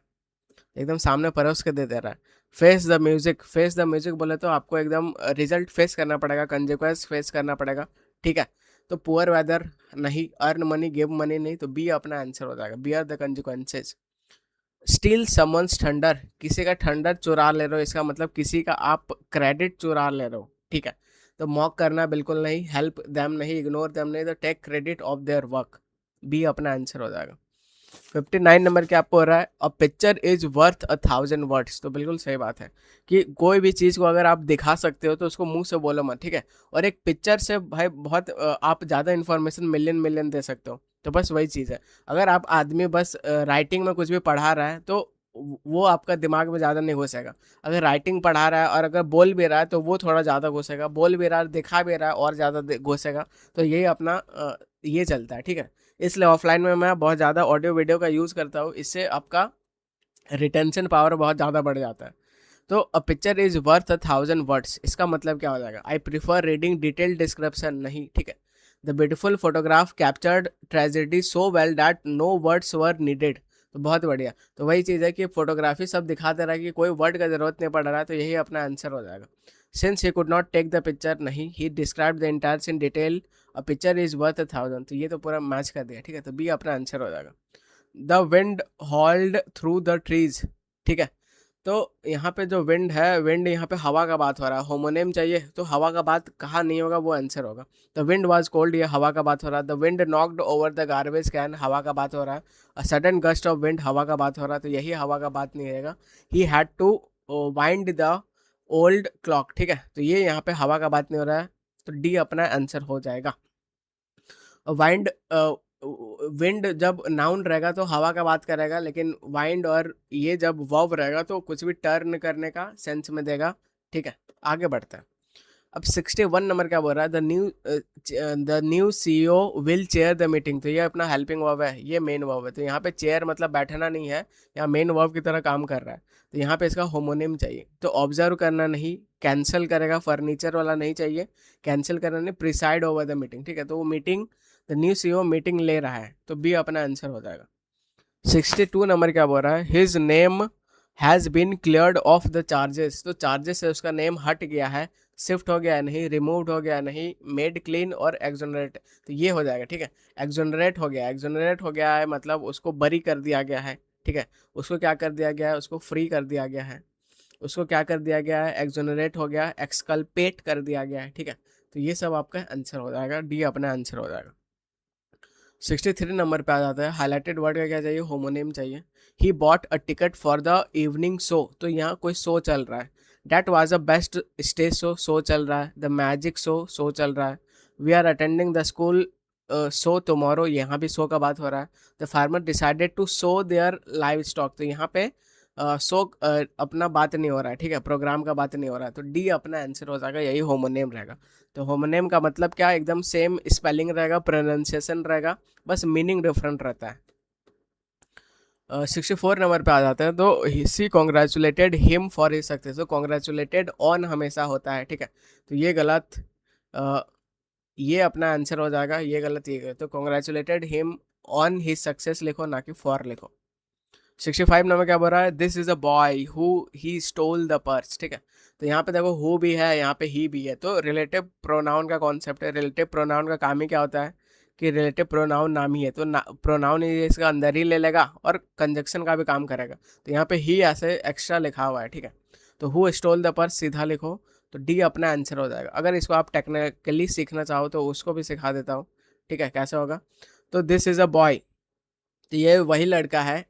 एकदम सामने परोस के दे दे रहा है। Face the music, face the music बोले तो आपको एकदम रिजल्ट फेस करना पड़ेगा, कंजिक्वेंस फेस करना पड़ेगा, ठीक है। तो पुअर वेदर नहीं, अर्न मनी गिव मनी नहीं, तो बी अपना आंसर हो जाएगा, bear the consequences. Steel summons thunder, किसी का थंडर चुरा ले रहे हो, इसका मतलब किसी का आप क्रेडिट चुरा ले रहे हो, ठीक है। तो मॉक करना बिल्कुल नहीं, हेल्प देम नहीं, इग्नोर देम नहीं, तो take credit of their work, be अपना आंसर हो जाएगा। 59 नंबर क्या आपको हो रहा है, a picture is worth 1,000 words, तो बिल्कुल सही बात है कि कोई भी चीज़ को अगर आप दिखा सकते हो तो उसको मुंह से बोलो मत, ठीक है। और एक पिक्चर से भाई बहुत आप ज़्यादा इन्फॉर्मेशन मिलियन मिलियन दे सकते हो, तो बस वही चीज़ है। अगर आप आदमी बस राइटिंग में कुछ भी पढ़ा रहा है तो वो आपका दिमाग में ज़्यादा नहीं घुसेगा। अगर राइटिंग पढ़ा रहा है और अगर बोल भी रहा है तो वो थोड़ा ज़्यादा घुसेगा, बोल भी रहा है दिखा भी रहा है और ज़्यादा घुसेगा। तो यही अपना ये चलता है, ठीक है। इसलिए ऑफलाइन में मैं बहुत ज़्यादा ऑडियो वीडियो का यूज़ करता हूँ, इससे आपका रिटेंशन पावर बहुत ज़्यादा बढ़ जाता है। तो a picture is worth 1,000 words, इसका मतलब क्या हो जाएगा, I prefer reading detail description नहीं, ठीक है। The beautiful photograph captured tragedy so well that no words were needed, तो बहुत बढ़िया। तो वही चीज़ है कि फोटोग्राफी सब दिखाते रहा कि कोई वर्ड का जरूरत नहीं पड़ रहा है, तो यही अपना आंसर हो जाएगा। Since he could not take the picture नहीं, he describe the entire in detail, a picture is worth 1,000, तो ये तो पूरा मैच कर दिया, ठीक है, तो बी अपना आंसर हो जाएगा। The wind hold through the trees, ठीक है। तो यहाँ पे जो विंड है, विंड यहाँ पे हवा का बात हो रहा है, होमोनेम चाहिए, तो हवा का बात कहाँ नहीं होगा वो आंसर होगा। द विंड वाज कोल्ड, ये हवा का बात हो रहा है। The wind knocked over the garbage can, हवा का बात हो रहा है। A sudden gust of wind, हवा का बात हो रहा है, तो यही हवा का बात नहीं रहेगा। He had to wind the old clock, ठीक है, तो ये यहाँ पे हवा का बात नहीं हो रहा है, तो डी अपना आंसर हो जाएगा। वाइंड, विंड जब नाउन रहेगा तो हवा का बात करेगा, लेकिन वाइंड और ये जब वर्ब रहेगा तो कुछ भी टर्न करने का सेंस में देगा, ठीक है। आगे बढ़ते हैं। अब 61 नंबर क्या बोल रहा है, the new CEO will chair the meeting, तो ये अपना हेल्पिंग वर्ब है, ये मेन वर्ब है, तो यहाँ पे चेयर मतलब बैठना नहीं है, यहाँ मेन वर्ब की तरह काम कर रहा है, तो यहाँ पे इसका होमोनिम चाहिए। तो ऑब्जर्व करना नहीं, कैंसिल करेगा, फर्नीचर वाला नहीं चाहिए, कैंसिल करना नहीं, प्रिसाइड ओवर द मीटिंग, ठीक है, तो वो meeting, the new CEO meeting ले रहा है, तो बी अपना आंसर हो जाएगा। 62 नंबर क्या बोल रहा है, his name has been cleared of the charges, तो चार्जेस से उसका नेम हट गया है, शिफ्ट हो गया है नहीं, रिमूव्ड हो गया नहीं, मेड क्लीन और एक्सोनरेट, तो ये हो जाएगा, ठीक है। एक्सोनरेट हो गया, एक्सोनरेट हो गया है मतलब उसको बरी कर दिया गया है, ठीक है। उसको क्या कर दिया गया है, उसको फ्री कर दिया गया है। उसको क्या कर दिया गया है, एक्सोनरेट हो गया, एक्सकल्पेट कर दिया गया है, ठीक है। तो ये सब आपका आंसर हो जाएगा, डी अपना आंसर हो जाएगा। 63 नंबर पे आ जाता है, हाईलाइटेड वर्ड का क्या चाहिए, होमोनेम चाहिए। He bought a ticket for the evening show, तो यहाँ कोई शो चल रहा है। That was a best stage show, show चल रहा है। द मैजिक शो, शो चल रहा है। We are attending the school show tomorrow, यहाँ भी शो का बात हो रहा है। The farmer decided to show their livestock, तो यहाँ पे शो अपना बात नहीं हो रहा है, ठीक है, प्रोग्राम का बात नहीं हो रहा है, तो डी अपना आंसर हो जाएगा, यही होमोनेम रहेगा। तो होमोनेम का मतलब क्या, एकदम सेम स्पेलिंग रहेगा, प्रोनाउंसिएशन रहेगा, बस मीनिंग डिफरेंट रहता है। 64 नंबर पे आ जाते हैं, तो she congratulated him for his success, तो कॉन्ग्रेचुलेटेड ऑन हमेशा होता है, ठीक है, तो ये गलत, अ, ये अपना आंसर हो जाएगा, ये गलत, ये गलत, तो congratulated him on his success लिखो, ना कि फॉर लिखो। 65 नंबर क्या बोल रहा है, this is a boy who he stole the purse, ठीक है। तो यहाँ पे देखो हु भी है, यहाँ पे ही भी है, तो रिलेटिव प्रोनाउन का कॉन्सेप्ट है। रिलेटिव प्रोनाउन का काम ही क्या होता है कि रिलेटिव प्रोनाउन नाम ही है, तो प्रोनाउन ये इसका अंदर ही ले लेगा और कंजक्शन का भी काम करेगा, तो यहाँ पे ही ऐसे एक्स्ट्रा लिखा हुआ है, ठीक है। तो हु स्टोल द पर्स सीधा लिखो, तो डी अपना आंसर हो जाएगा। अगर इसको आप टेक्निकली सीखना चाहो तो उसको भी सिखा देता हूँ, ठीक है, कैसे होगा। तो दिस इज़ अ बॉय, तो ये वही लड़का है।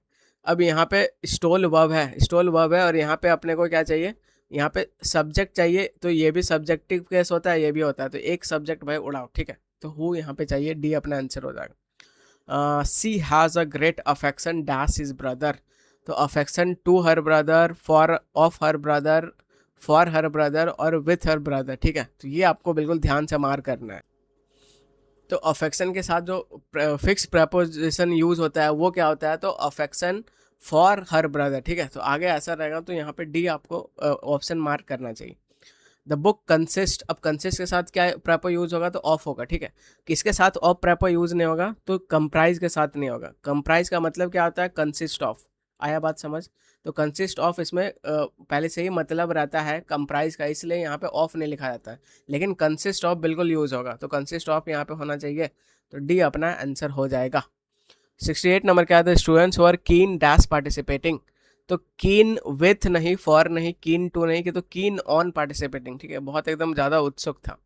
अब यहाँ पे स्टोल वर्ब है, स्टोल वर्ब है, और यहाँ पे अपने को क्या चाहिए, यहाँ पे सब्जेक्ट चाहिए, तो ये भी सब्जेक्टिव केस होता है, ये भी होता है, तो एक सब्जेक्ट भाई उड़ाओ, ठीक है। तो हु यहाँ पे चाहिए, डी अपना आंसर हो जाएगा। She has a great affection dash his brother, तो affection to her brother, for of her brother, for her brother और विथ हर ब्रदर, ठीक है। तो ये आपको बिल्कुल ध्यान से मार करना है। तो अफेक्शन के साथ जो फिक्स प्रपोजिशन यूज होता है वो क्या होता है, तो अफेक्शन फॉर हर ब्रदर, ठीक है। तो आगे ऐसा रहेगा, तो यहाँ पे डी आपको ऑप्शन मार्क करना चाहिए। द बुक कंसिस्ट, अब कंसिस्ट के साथ क्या प्रैपो यूज होगा, तो ऑफ होगा, ठीक है। किसके साथ ऑफ प्रैपो यूज नहीं होगा, तो कंप्राइज के साथ नहीं होगा। कंप्राइज का मतलब क्या होता है, कंसिस्ट ऑफ, आया बात समझ। तो कंसिस्ट ऑफ इसमें पहले से ही मतलब रहता है कंप्राइज का, इसलिए यहाँ पे ऑफ नहीं लिखा जाता है, लेकिन कंसिस्ट ऑफ बिल्कुल यूज होगा, तो कंसिस्ट ऑफ यहाँ पे होना चाहिए, तो डी अपना आंसर हो जाएगा। 68 नंबर क्या था, स्टूडेंट्स वर कीन डैश पार्टिसिपेटिंग, तो कीन विथ नहीं, फॉर नहीं, कीन टू नहीं, कि तो कीन ऑन पार्टिसिपेटिंग, ठीक है, बहुत एकदम ज़्यादा उत्सुक था।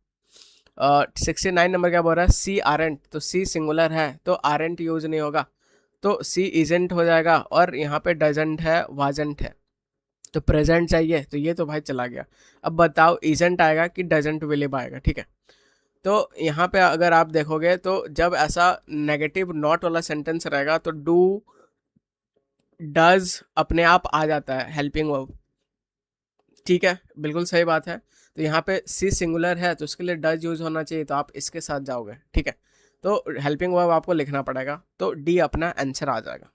69 नंबर क्या बोल रहा है, सी आरेंट, तो सी सिंगुलर है तो आरेंट यूज नहीं होगा, तो सी इजेंट हो जाएगा, और यहाँ पे डजेंट है, वाजेंट है, तो प्रेजेंट चाहिए, तो ये तो भाई चला गया। अब बताओ इजेंट आएगा कि डजेंट विल आएगा, ठीक है। तो यहाँ पे अगर आप देखोगे तो जब ऐसा नेगेटिव नॉट वाला सेंटेंस रहेगा तो डू डज अपने आप आ जाता है हेल्पिंग वर्ब, ठीक है, बिल्कुल सही बात है। तो यहाँ पे सी सिंगुलर है तो उसके लिए डज यूज होना चाहिए, तो आप इसके साथ जाओगे, ठीक है। तो हेल्पिंग वर्ब आपको लिखना पड़ेगा, तो डी अपना आंसर आ जाएगा।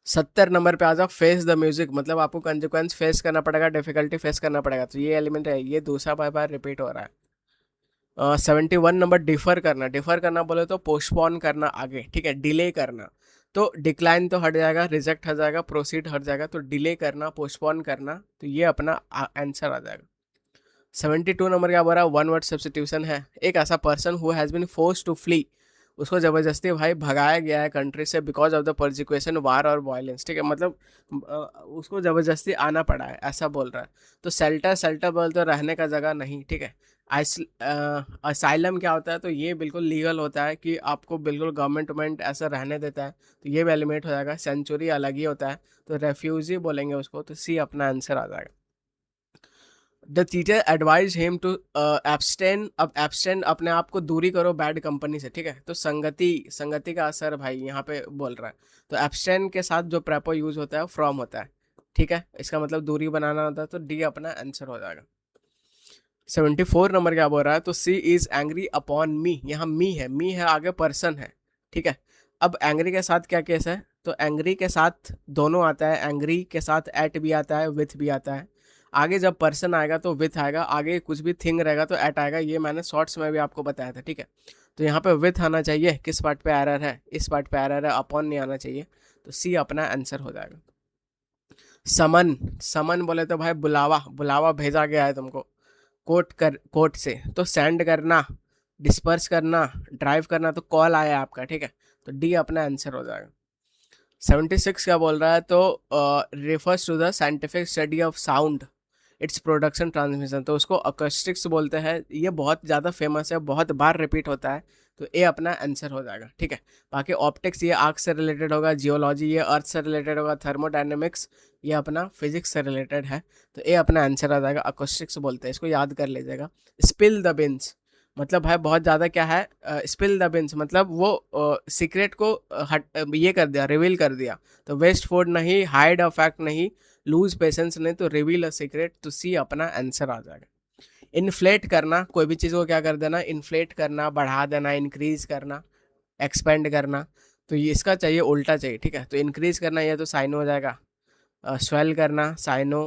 70 नंबर पे आ जाओ, फेस द म्यूजिक, मतलब आपको कंसिक्वेंस फेस करना पड़ेगा, डिफिकल्टी फेस करना पड़ेगा, तो ये एलिमेंट है, ये दूसरा बार रिपीट हो रहा है। 71 नंबर डिफर करना, डिफर करना बोले तो पोस्टपोन करना आगे, ठीक है, डिले करना, तो डिक्लाइन तो हट जाएगा, रिजेक्ट हट जाएगा, प्रोसीड हट जाएगा, तो डिले करना, पोस्टपोन करना, तो ये अपना आंसर आ जाएगा। 72 नंबर क्या बोल रहा है, वन वर्ड सब्सटीट्यूशन है, एक ऐसा person who has been force to flee, उसको ज़बरदस्ती भाई भगाया गया है कंट्री से because of the persecution, war और वायलेंस, ठीक है, मतलब उसको ज़बरदस्ती आना पड़ा है, ऐसा बोल रहा है। तो सेल्टर, सेल्टर बोल तो रहने का जगह नहीं, ठीक है। असाइलम क्या होता है, तो ये बिल्कुल लीगल होता है कि आपको बिल्कुल गवर्नमेंट ऐसा रहने देता है, तो ये भी एलिमेंट हो जाएगा। सेंचुरी अलग ही होता है, तो रेफ्यूजी बोलेंगे उसको, तो सी अपना आंसर आ जाएगा। The teacher advise him to abstain, अब एब्सटेन अपने आप को दूरी करो बैड कंपनी से, ठीक है। तो संगति, संगति का असर भाई यहाँ पे बोल रहा है, तो एब्सटेन के साथ जो प्रेपो यूज होता है फ्रॉम होता है, ठीक है, इसका मतलब दूरी बनाना होता है, तो डी अपना आंसर हो जाएगा। 74 नंबर क्या बोल रहा है, तो सी इज एंग्री अपॉन मी, यहाँ मी है, मी है आगे पर्सन है, ठीक है। अब एंग्री के साथ क्या केस है, तो एंग्री के साथ दोनों आता है, एंग्री के साथ एट भी आता है, विथ भी आता है, आगे जब पर्सन आएगा तो विथ आएगा, आगे कुछ भी थिंग रहेगा तो एट आएगा, ये मैंने शॉर्ट्स में भी आपको बताया था, ठीक है। तो यहाँ पे विथ आना चाहिए, किस पार्ट पे एरर है, इस पार्ट पे एरर है, अपॉन नहीं आना चाहिए, तो सी अपना आंसर हो जाएगा। समन, समन बोले तो भाई बुलावा, बुलावा भेजा गया है तुमको कोर्ट से, तो सेंड करना, डिस्पर्स करना, ड्राइव करना, तो कॉल आया आपका, ठीक है, तो डी अपना आंसर हो जाएगा। 76 क्या बोल रहा है, तो refers to the scientific study of sound, its production transmission, तो उसको अकोस्टिक्स बोलते हैं, ये बहुत ज़्यादा फेमस है, बहुत बार रिपीट होता है, तो ए अपना आंसर हो जाएगा, ठीक है। बाकी ऑप्टिक्स ये आग से रिलेटेड होगा, जियोलॉजी ये अर्थ से रिलेटेड होगा, थर्मोडायनेमिक्स ये अपना फिजिक्स से रिलेटेड है, तो ए अपना आंसर आ जाएगा, अकोस्टिक्स बोलते हैं इसको, याद कर लीजिएगा। स्पिल द बिन्स, मतलब भाई बहुत ज़्यादा क्या है, स्पिल द बिन्स मतलब वो सीक्रेट को ये कर दिया, रिवील कर दिया, तो वेस्ट फूड नहीं, हाइड अ फैक्ट नहीं, लूज पेशेंस नहीं, तो रिवील अ सीक्रेट, तो सी अपना आंसर आ जाएगा। इन्फ्लेट करना, कोई भी चीज़ को क्या कर देना, इन्फ्लेट करना, बढ़ा देना, इंक्रीज करना, एक्सपेंड करना, तो ये इसका चाहिए उल्टा चाहिए, ठीक है। तो इंक्रीज करना ये तो साइनो हो जाएगा, स्वेल करना साइनो,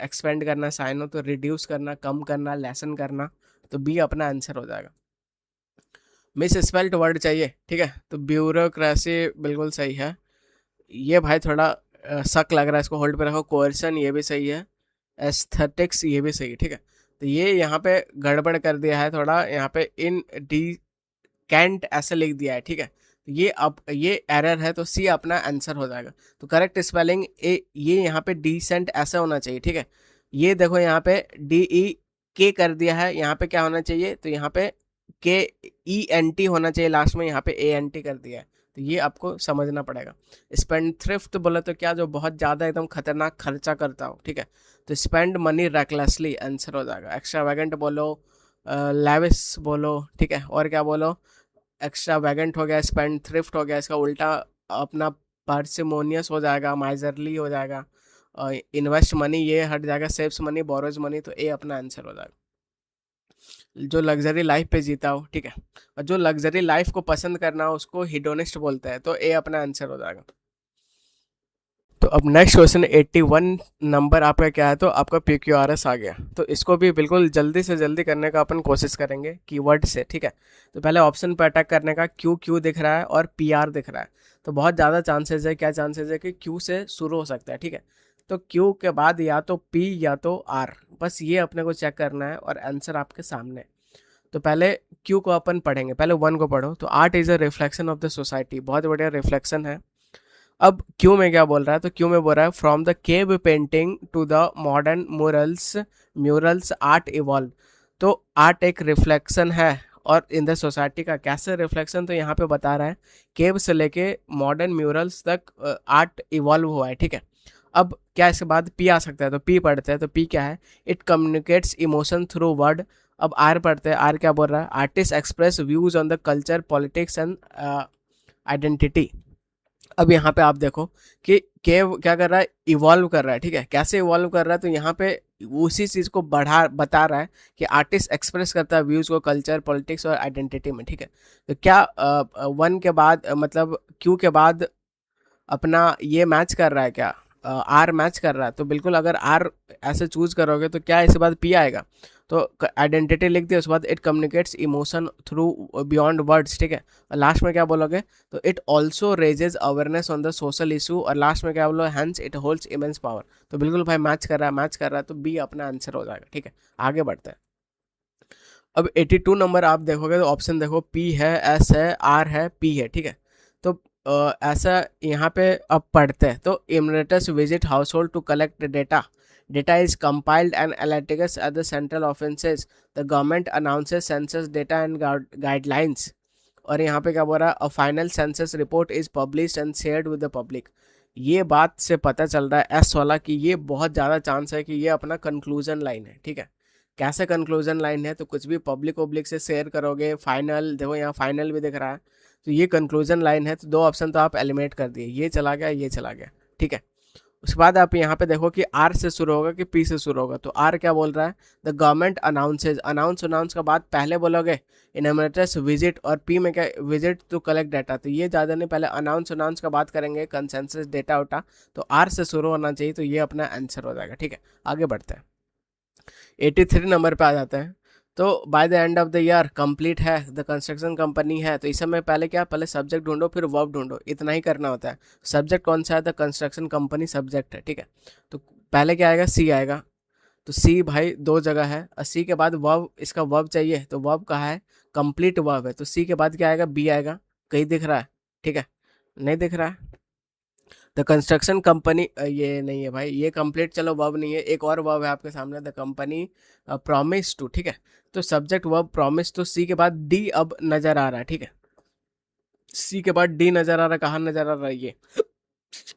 एक्सपेंड करना साइनो, तो रिड्यूस करना, कम करना, लेसन करना, तो बी अपना आंसर हो जाएगा। मिस स्पेल्ट वर्ड चाहिए, ठीक है, तो ब्यूरोक्रेसी बिल्कुल सही है, ये भाई थोड़ा शक लग रहा है, इसको होल्ड पे रखो। कोर्सन ये भी सही है, एस्थेटिक्स ये भी सही है, ठीक है। तो ये यहाँ पे गड़बड़ कर दिया है थोड़ा, यहाँ पे इन डी कैंट ऐसे लिख दिया है, ठीक है, तो ये अब ये एरर है, तो सी अपना आंसर हो जाएगा। तो करेक्ट स्पेलिंग ए, ये यहाँ पे डिसेंट ऐसा होना चाहिए, ठीक है, ये देखो यहाँ पे डी ई के कर दिया है, यहाँ पे क्या होना चाहिए, तो यहाँ पे के ई एन टी होना चाहिए लास्ट में, यहाँ पे ए एन टी कर दिया है। तो ये आपको समझना पड़ेगा। स्पेंड थ्रिफ्ट बोले तो क्या, जो बहुत ज़्यादा एकदम खतरनाक खर्चा करता हो, ठीक है। तो स्पेंड मनी रेकलेसली आंसर हो जाएगा। एक्स्ट्रा वैगेंट बोलो, लेविस बोलो, ठीक है, और क्या बोलो, एक्स्ट्रा वैगेंट हो गया, स्पेंड थ्रिफ्ट हो गया, इसका उल्टा अपना पार्सिमोनियस हो जाएगा, माइजरली हो जाएगा, इन्वेस्ट मनी ये हट जाएगा, सेव्स मनी, बोरोज मनी, तो ए अपना आंसर हो जाएगा। जो लग्जरी लाइफ पे जीता हो, ठीक है, और जो लग्जरी लाइफ को पसंद करना हो उसको हिडोनिस्ट बोलते हैं, तो ए अपना आंसर हो जाएगा। तो अब नेक्स्ट क्वेश्चन 81 नंबर आपका क्या है, तो आपका PQRS आ गया। तो इसको भी बिल्कुल जल्दी से जल्दी करने का अपन कोशिश करेंगे कीवर्ड से, ठीक है। तो पहले ऑप्शन पर अटैक करने का, क्यू क्यू दिख रहा है और PR दिख रहा है। तो बहुत ज़्यादा चांसेस है, क्या चांसेस है कि क्यू से शुरू हो सकता है, ठीक है। तो क्यू के बाद या तो P या तो R, बस ये अपने को चेक करना है और आंसर आपके सामने है। तो पहले क्यू को अपन पढ़ेंगे, पहले 1 को पढ़ो। तो art is a reflection of the society, बहुत बढ़िया रिफ्लेक्शन है। अब क्यों में क्या बोल रहा है, तो क्यों में बोल रहा है from the cave painting to the modern murals, murals art evolve. तो आर्ट एक रिफ्लेक्शन है और इन द सोसाइटी का कैसे रिफ्लेक्शन, तो यहाँ पे बता रहा है केव से लेके मॉडर्न म्यूरल्स तक आर्ट इवॉल्व हुआ है, ठीक है। अब क्या इसके बाद पी आ सकता है, तो पी पढ़ते हैं। तो पी क्या है, it communicates emotion through word. अब आर पढ़ते हैं, आर क्या बोल रहा है, artist express views on the culture, politics and identity. अब यहाँ पे आप देखो कि केव क्या कर रहा है, इवॉल्व कर रहा है, ठीक है। कैसे इवॉल्व कर रहा है, तो यहाँ पे उसी चीज़ को बढ़ा बता रहा है कि आर्टिस्ट एक्सप्रेस करता है व्यूज़ को कल्चर, पॉलिटिक्स और आइडेंटिटी में, ठीक है। तो क्या 1 के बाद मतलब क्यू के बाद अपना ये मैच कर रहा है क्या, आर मैच कर रहा है, तो बिल्कुल अगर आर ऐसे चूज करोगे तो क्या इसके बाद पी आएगा। तो आइडेंटिटी लिख दिया, उसके बाद it communicates emotion through beyond words, ठीक है। और लास्ट में क्या बोलोगे, तो it also raises awareness on the social issue, और लास्ट में क्या बोलो, hence it holds immense power. तो बिल्कुल भाई मैच कर रहा है, मैच कर रहा है, तो बी अपना आंसर हो जाएगा, ठीक है। आगे बढ़ते हैं। अब 82 नंबर आप देखोगे तो ऑप्शन देखो, पी है, एस है, आर है, पी है, ठीक है। तो ऐसा यहाँ पे अब पढ़ते हैं। तो enumerators visit household to collect data, data is compiled and analytics at the central offices, the government announces census data and guidelines. और यहाँ पे क्या बोल रहा है, a final census report is published and shared with the public. ये बात से पता चल रहा है एस वाला कि ये बहुत ज़्यादा चांस है कि ये अपना कंक्लूजन लाइन है, ठीक है। कैसे कंक्लूजन लाइन है, तो कुछ भी पब्लिक पब्लिक से शेयर करोगे, फाइनल देखो यहाँ फाइनल भी दिख रहा है, तो ये कंक्लूजन लाइन है। तो 2 ऑप्शन तो आप एलिमिनेट कर दिए, ये चला गया, ये चला गया, ठीक है। उसके बाद आप यहाँ पे देखो कि आर से शुरू होगा कि पी से शुरू होगा। तो आर क्या बोल रहा है, the government announces, announce announce के बाद पहले बोलोगे इनोमिनेटर्स विजिट, और पी में क्या, विजिट टू कलेक्ट डाटा। तो ये ज़्यादा नहीं, पहले अनाउंस अनाउंस का बात करेंगे, कंसेंसस डेटा उटा। तो आर से शुरू होना चाहिए, तो ये अपना आंसर हो जाएगा, ठीक है। आगे बढ़ते हैं, 83 नंबर पे आ जाते हैं। तो bye the end of the year complete है, द कंस्ट्रक्शन कंपनी है। तो इस समय पहले क्या, पहले सब्जेक्ट ढूंढो फिर वर्ब ढूंढो, इतना ही करना होता है। सब्जेक्ट कौन सा है, द कंस्ट्रक्शन कंपनी सब्जेक्ट है, ठीक है। तो पहले क्या आएगा, सी आएगा। तो सी भाई 2 जगह है, और सी के बाद वर्ब, इसका वर्ब चाहिए, तो वर्ब कहाँ है, कंप्लीट वर्ब है। तो सी के बाद क्या आएगा, बी आएगा। कहीं दिख रहा है, ठीक है, नहीं दिख रहा है। द कंस्ट्रक्शन कंपनी, ये नहीं है भाई, ये कंप्लीट चलो वर्ब नहीं है, एक और वर्ब है आपके सामने, द कंपनी प्रॉमिस टू, ठीक है। तो सब्जेक्ट वर्ब प्रॉमिस, तो सी के बाद डी अब नजर आ रहा है, ठीक है। सी के बाद डी नजर आ रहा है, कहाँ नजर आ रहा है, ये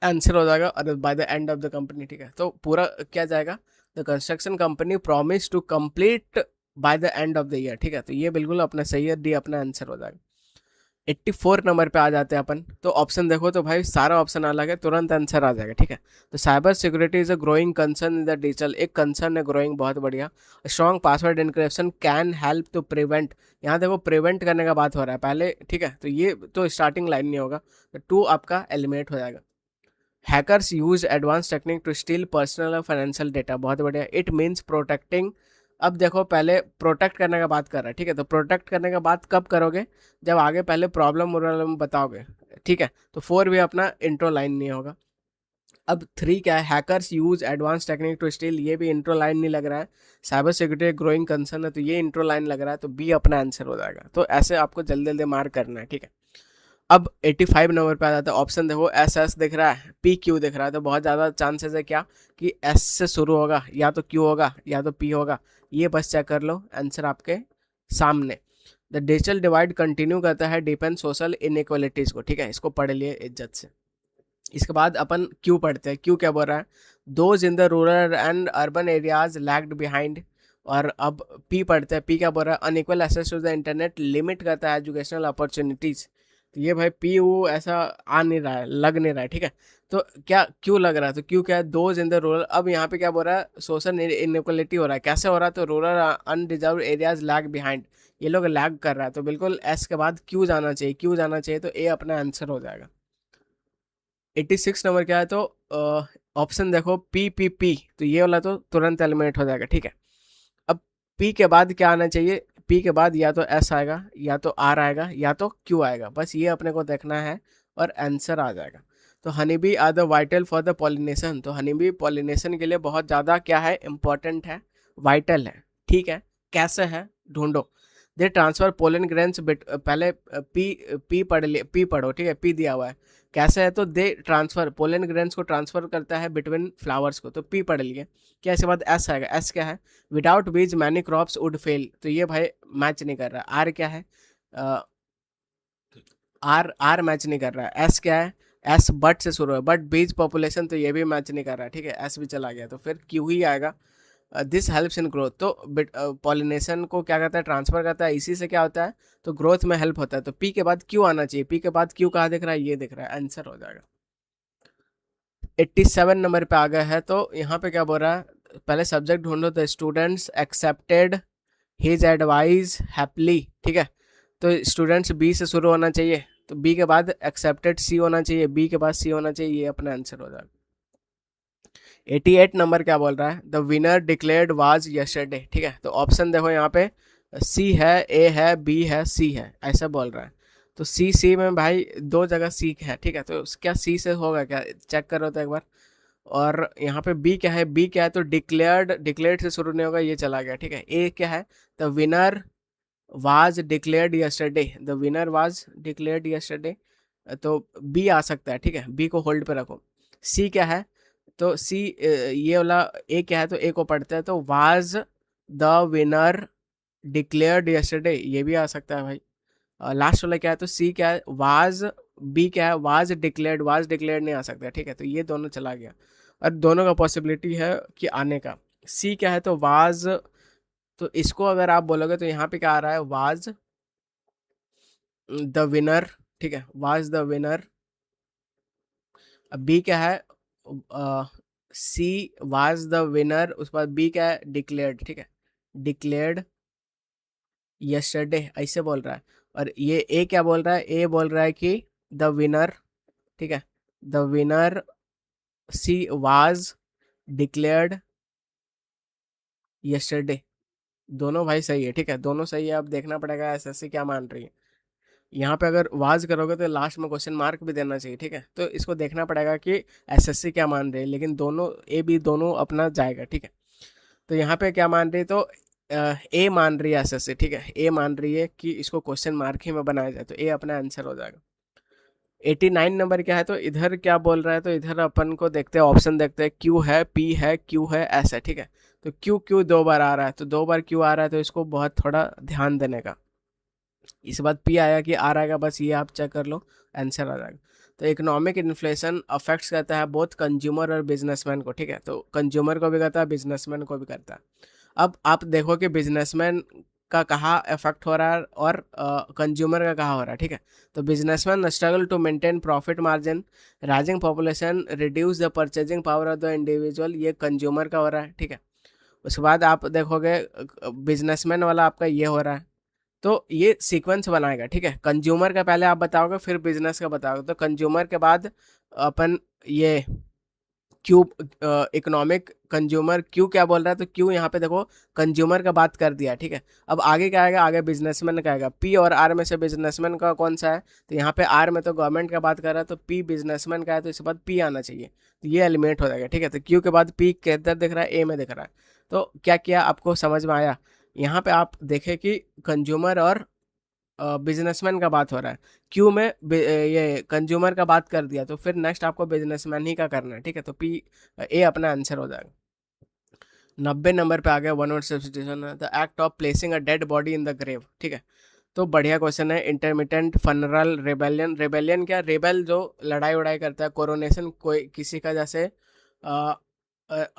आंसर हो जाएगा, और by the end of the company, ठीक है। तो पूरा क्या जाएगा, the construction company promise to complete by the end of the year, ठीक है। तो ये बिल्कुल अपना सही है, डी अपना आंसर हो जाएगा। 84 नंबर पे आ जाते हैं अपन। तो ऑप्शन देखो तो भाई सारा ऑप्शन अलग है, तुरंत आंसर आ जाएगा, ठीक है। तो cyber security is a growing concern in the digital, एक कंसर्न है ग्रोइंग, बहुत बढ़िया। Strong password encryption can help to prevent, यहाँ देखो प्रिवेंट करने का बात हो रहा है पहले, ठीक है। तो ये तो स्टार्टिंग लाइन नहीं होगा, तो 2 आपका एलिमिनेट हो जाएगा। Hackers use advance technique to steal personal और फाइनेंशियल डेटा, बहुत बढ़िया। इट मीन्स प्रोटेक्टिंग, अब देखो पहले प्रोटेक्ट करने का बात कर रहा है, ठीक है। तो प्रोटेक्ट करने का बात कब करोगे, जब आगे पहले प्रॉब्लम वॉब्लम बताओगे, ठीक है। तो 4 भी अपना इंट्रो लाइन नहीं होगा। अब 3 क्या है, hackers use advance technique to steal, ये भी इंट्रो लाइन नहीं लग रहा है। साइबर सिक्योरिटी ग्रोइंग कंसर्न है, तो ये इंट्रो लाइन लग रहा है, तो बी अपना आंसर हो जाएगा। तो ऐसे आपको जल्दी जल्दी मार्क करना है, ठीक है। अब 85 नंबर पे आ जाता है। ऑप्शन देखो, एस एस दिख रहा है, पी क्यू दिख रहा है, तो बहुत ज़्यादा चांसेस है क्या कि एस से शुरू होगा, या तो क्यू होगा या तो पी होगा। ये बस चेक कर लो, आंसर आपके सामने। द डिजिटल डिवाइड कंटिन्यू करता है डिपेंड सोशल इनइक्वालिटीज़ को, ठीक है, इसको पढ़ लिए इज्जत से। इसके बाद अपन क्यू पढ़ते हैं। क्यू क्या बोल रहा है, those in the rural and urban areas lagged behind. और अब पी पढ़ते हैं। पी क्या बोल रहा है, unequal access to the internet limit करता है एजुकेशनल अपॉर्चुनिटीज। तो ये भाई पी वो ऐसा आ नहीं रहा है, लग नहीं रहा है, ठीक है। तो क्या क्यों लग रहा है, तो क्यों क्या है, दोज इन द रूरल। अब यहाँ पे क्या बोल रहा है, सोशल इनइक्वलिटी हो रहा है, कैसे हो रहा है, तो rural undeserved areas lag behind, ये लोग लैग कर रहा है, तो बिल्कुल एस के बाद क्यू जाना चाहिए, क्यू जाना चाहिए, तो ए अपना आंसर हो जाएगा। 86 नंबर क्या है, तो ऑप्शन देखो पी पी पी, तो ये वाला तो तुरंत एलिमिनेट हो जाएगा, ठीक है। अब पी के बाद क्या आना चाहिए, पी के बाद या तो एस आएगा, या तो आर आएगा, या तो क्यू आएगा, बस ये अपने को देखना है और आंसर आ जाएगा। तो honey bee are the vital for the pollination, तो हनी बी पॉलिनेशन के लिए बहुत ज़्यादा क्या है, इंपॉर्टेंट है, वाइटल है, ठीक है। कैसे है ढूंढो। दे ट्रांसफर पोलन ग्रेन्स पहले पी पी पढ़ लिया, पी पढ़ो, ठीक है, पी दिया हुआ है। कैसे है, तो दे ट्रांसफर पोलन ग्रेन्स को ट्रांसफर करता है बिटवीन फ्लावर्स को, तो पी पढ़ लिए। क्या इसके बाद एस आएगा, एस क्या है, विदाउट बीज मैनी क्रॉप्स वुड फेल, तो ये भाई मैच नहीं कर रहा। आर क्या है, आर आर मैच नहीं कर रहा है। एस क्या है, एस बट से शुरू है, बट बीज पॉपुलेशन, तो ये भी मैच नहीं कर रहा है, ठीक है, एस भी चला गया, तो फिर क्यू ही आएगा। दिस हेल्प्स इन ग्रोथ, तो पॉलिनेशन को क्या करता है, ट्रांसफर करता है, इसी से क्या होता है, तो ग्रोथ में हेल्प होता है। तो पी के बाद क्यू आना चाहिए, पी के बाद क्यू कहाँ दिख रहा है, ये दिख रहा है, आंसर हो जाएगा। 87 नंबर पे आ गया है, तो यहाँ पे क्या बोल रहा है, पहले सब्जेक्ट ढूंढो, the students accepted his advice happily, ठीक है। तो स्टूडेंट्स बी से शुरू होना चाहिए, तो बी के बाद एक्सेप्टेड सी होना चाहिए, बी के बाद सी होना चाहिए, ये अपना आंसर हो जाएगा। 88 नंबर क्या बोल रहा है, the winner declared was yesterday, ठीक है। तो ऑप्शन देखो यहाँ पे, सी है, ए है, बी है, सी है, ऐसा बोल रहा है। तो सी सी में भाई दो जगह सी है, ठीक है, तो क्या सी से होगा क्या, चेक करो तो एक बार। और यहाँ पे बी क्या है, बी क्या है, तो डिक्लेयर्ड, डिक्लेयर्ड से शुरू नहीं होगा, ये चला गया, ठीक है। ए क्या है, the winner was declared yesterday, the winner was declared yesterday, तो बी आ सकता है, ठीक है, बी को होल्ड पे रखो। सी क्या है, तो सी ये वाला, ए क्या है, तो ए को पढ़ते हैं, तो was the winner declared yesterday, ये भी आ सकता है भाई। लास्ट वाला क्या है, तो सी क्या है, वाज, बी क्या है, वाज डिक्लेयर्ड, वाज डिक्लेयर्ड नहीं आ सकता, ठीक है, तो ये दोनों चला गया, और दोनों का पॉसिबिलिटी है कि आने का। सी क्या है, तो वाज, तो इसको अगर आप बोलोगे तो यहाँ पे क्या आ रहा है, वाज द विनर, ठीक है, वाज द विनर। अब बी क्या है, सी वाज द विनर, उसके बाद बी क्या है, डिक्लेयर्ड, ठीक है, डिक्लेयर्ड यस्टरडे, ऐसे बोल रहा है। और ये ए क्या बोल रहा है, ए बोल रहा है कि द विनर, ठीक है, the winner, she was declared yesterday, दोनों भाई सही है, ठीक है, दोनों सही है। अब देखना पड़ेगा एसएससी क्या मान रही है। यहाँ पे अगर वाज करोगे तो लास्ट में क्वेश्चन मार्क भी देना चाहिए, ठीक है, तो इसको देखना पड़ेगा कि एसएससी क्या मान रही है, लेकिन दोनों ए बी दोनों अपना जाएगा, ठीक है। तो यहाँ पे क्या मान रही है, तो ए मान रही है एसएससी, ठीक है, ए मान रही है कि इसको क्वेश्चन मार्क ही में बनाया जाए, तो ए अपना आंसर हो जाएगा। 89 नंबर क्या है, तो इधर क्या बोल रहा है, तो इधर अपन को देखते हैं, ऑप्शन देखते हैं, क्यू है, पी है, क्यू है, एस है, ठीक है। तो क्यू क्यू दो बार आ रहा है, तो दो बार क्यू आ रहा है, तो इसको बहुत थोड़ा ध्यान देने का। इस बात पी आया कि आर आएगा, बस ये आप चेक कर लो, आंसर आ जाएगा। तो इकोनॉमिक इन्फ्लेशन अफेक्ट्स करता है बहुत कंज्यूमर और बिजनेसमैन को, ठीक है, तो कंज्यूमर को भी करता है, बिजनेसमैन को भी करता है। अब आप देखो कि बिजनेसमैन का कहाँ इफेक्ट हो रहा है और कंज्यूमर का कहाँ हो रहा है, ठीक है। तो businessman struggle to maintain profit margin, rising population reduce the purchasing power of the individual, ये कंज्यूमर का हो रहा है, ठीक है। उसके बाद आप देखोगे बिजनेसमैन वाला आपका ये हो रहा है, तो ये सीक्वेंस बनाएगा, ठीक है। कंज्यूमर का पहले आप बताओगे, फिर बिजनेस का बताओगे, तो कंज्यूमर के बाद अपन ये क्यू, इकोनॉमिक कंज्यूमर, क्यू क्या बोल रहा है, तो क्यू यहाँ पे देखो कंज्यूमर का बात कर दिया, ठीक है। अब आगे क्या आएगा, आगे बिजनेसमैन का आएगा। पी और आर में से बिजनेसमैन का कौन सा है, तो यहाँ पे आर में तो गवर्नमेंट का बात कर रहा है, तो पी बिजनेसमैन का है, तो इसके बाद पी आना चाहिए, तो ये एलिमिनेट हो जाएगा, ठीक है। तो क्यू के बाद पी किधर दिख रहा है, ए में दिख रहा है। तो क्या किया, आपको समझ में आया। यहाँ पे आप देखें कि कंज्यूमर और बिजनेसमैन का बात हो रहा है, क्यू में ये कंज्यूमर का बात कर दिया, तो फिर नेक्स्ट आपको बिजनेसमैन ही का करना है, ठीक है। तो पी ए अपना आंसर हो जाएगा। 90 नंबर पे आ गया, one word substitution, the act of placing a dead body in the grave, ठीक है। तो बढ़िया क्वेश्चन है। इंटरमिटेंट फनरल रेबेलियन, रेबेलियन क्या, रेबेल जो लड़ाई उड़ाई करता है। कोरोनेशन कोई किसी का जैसे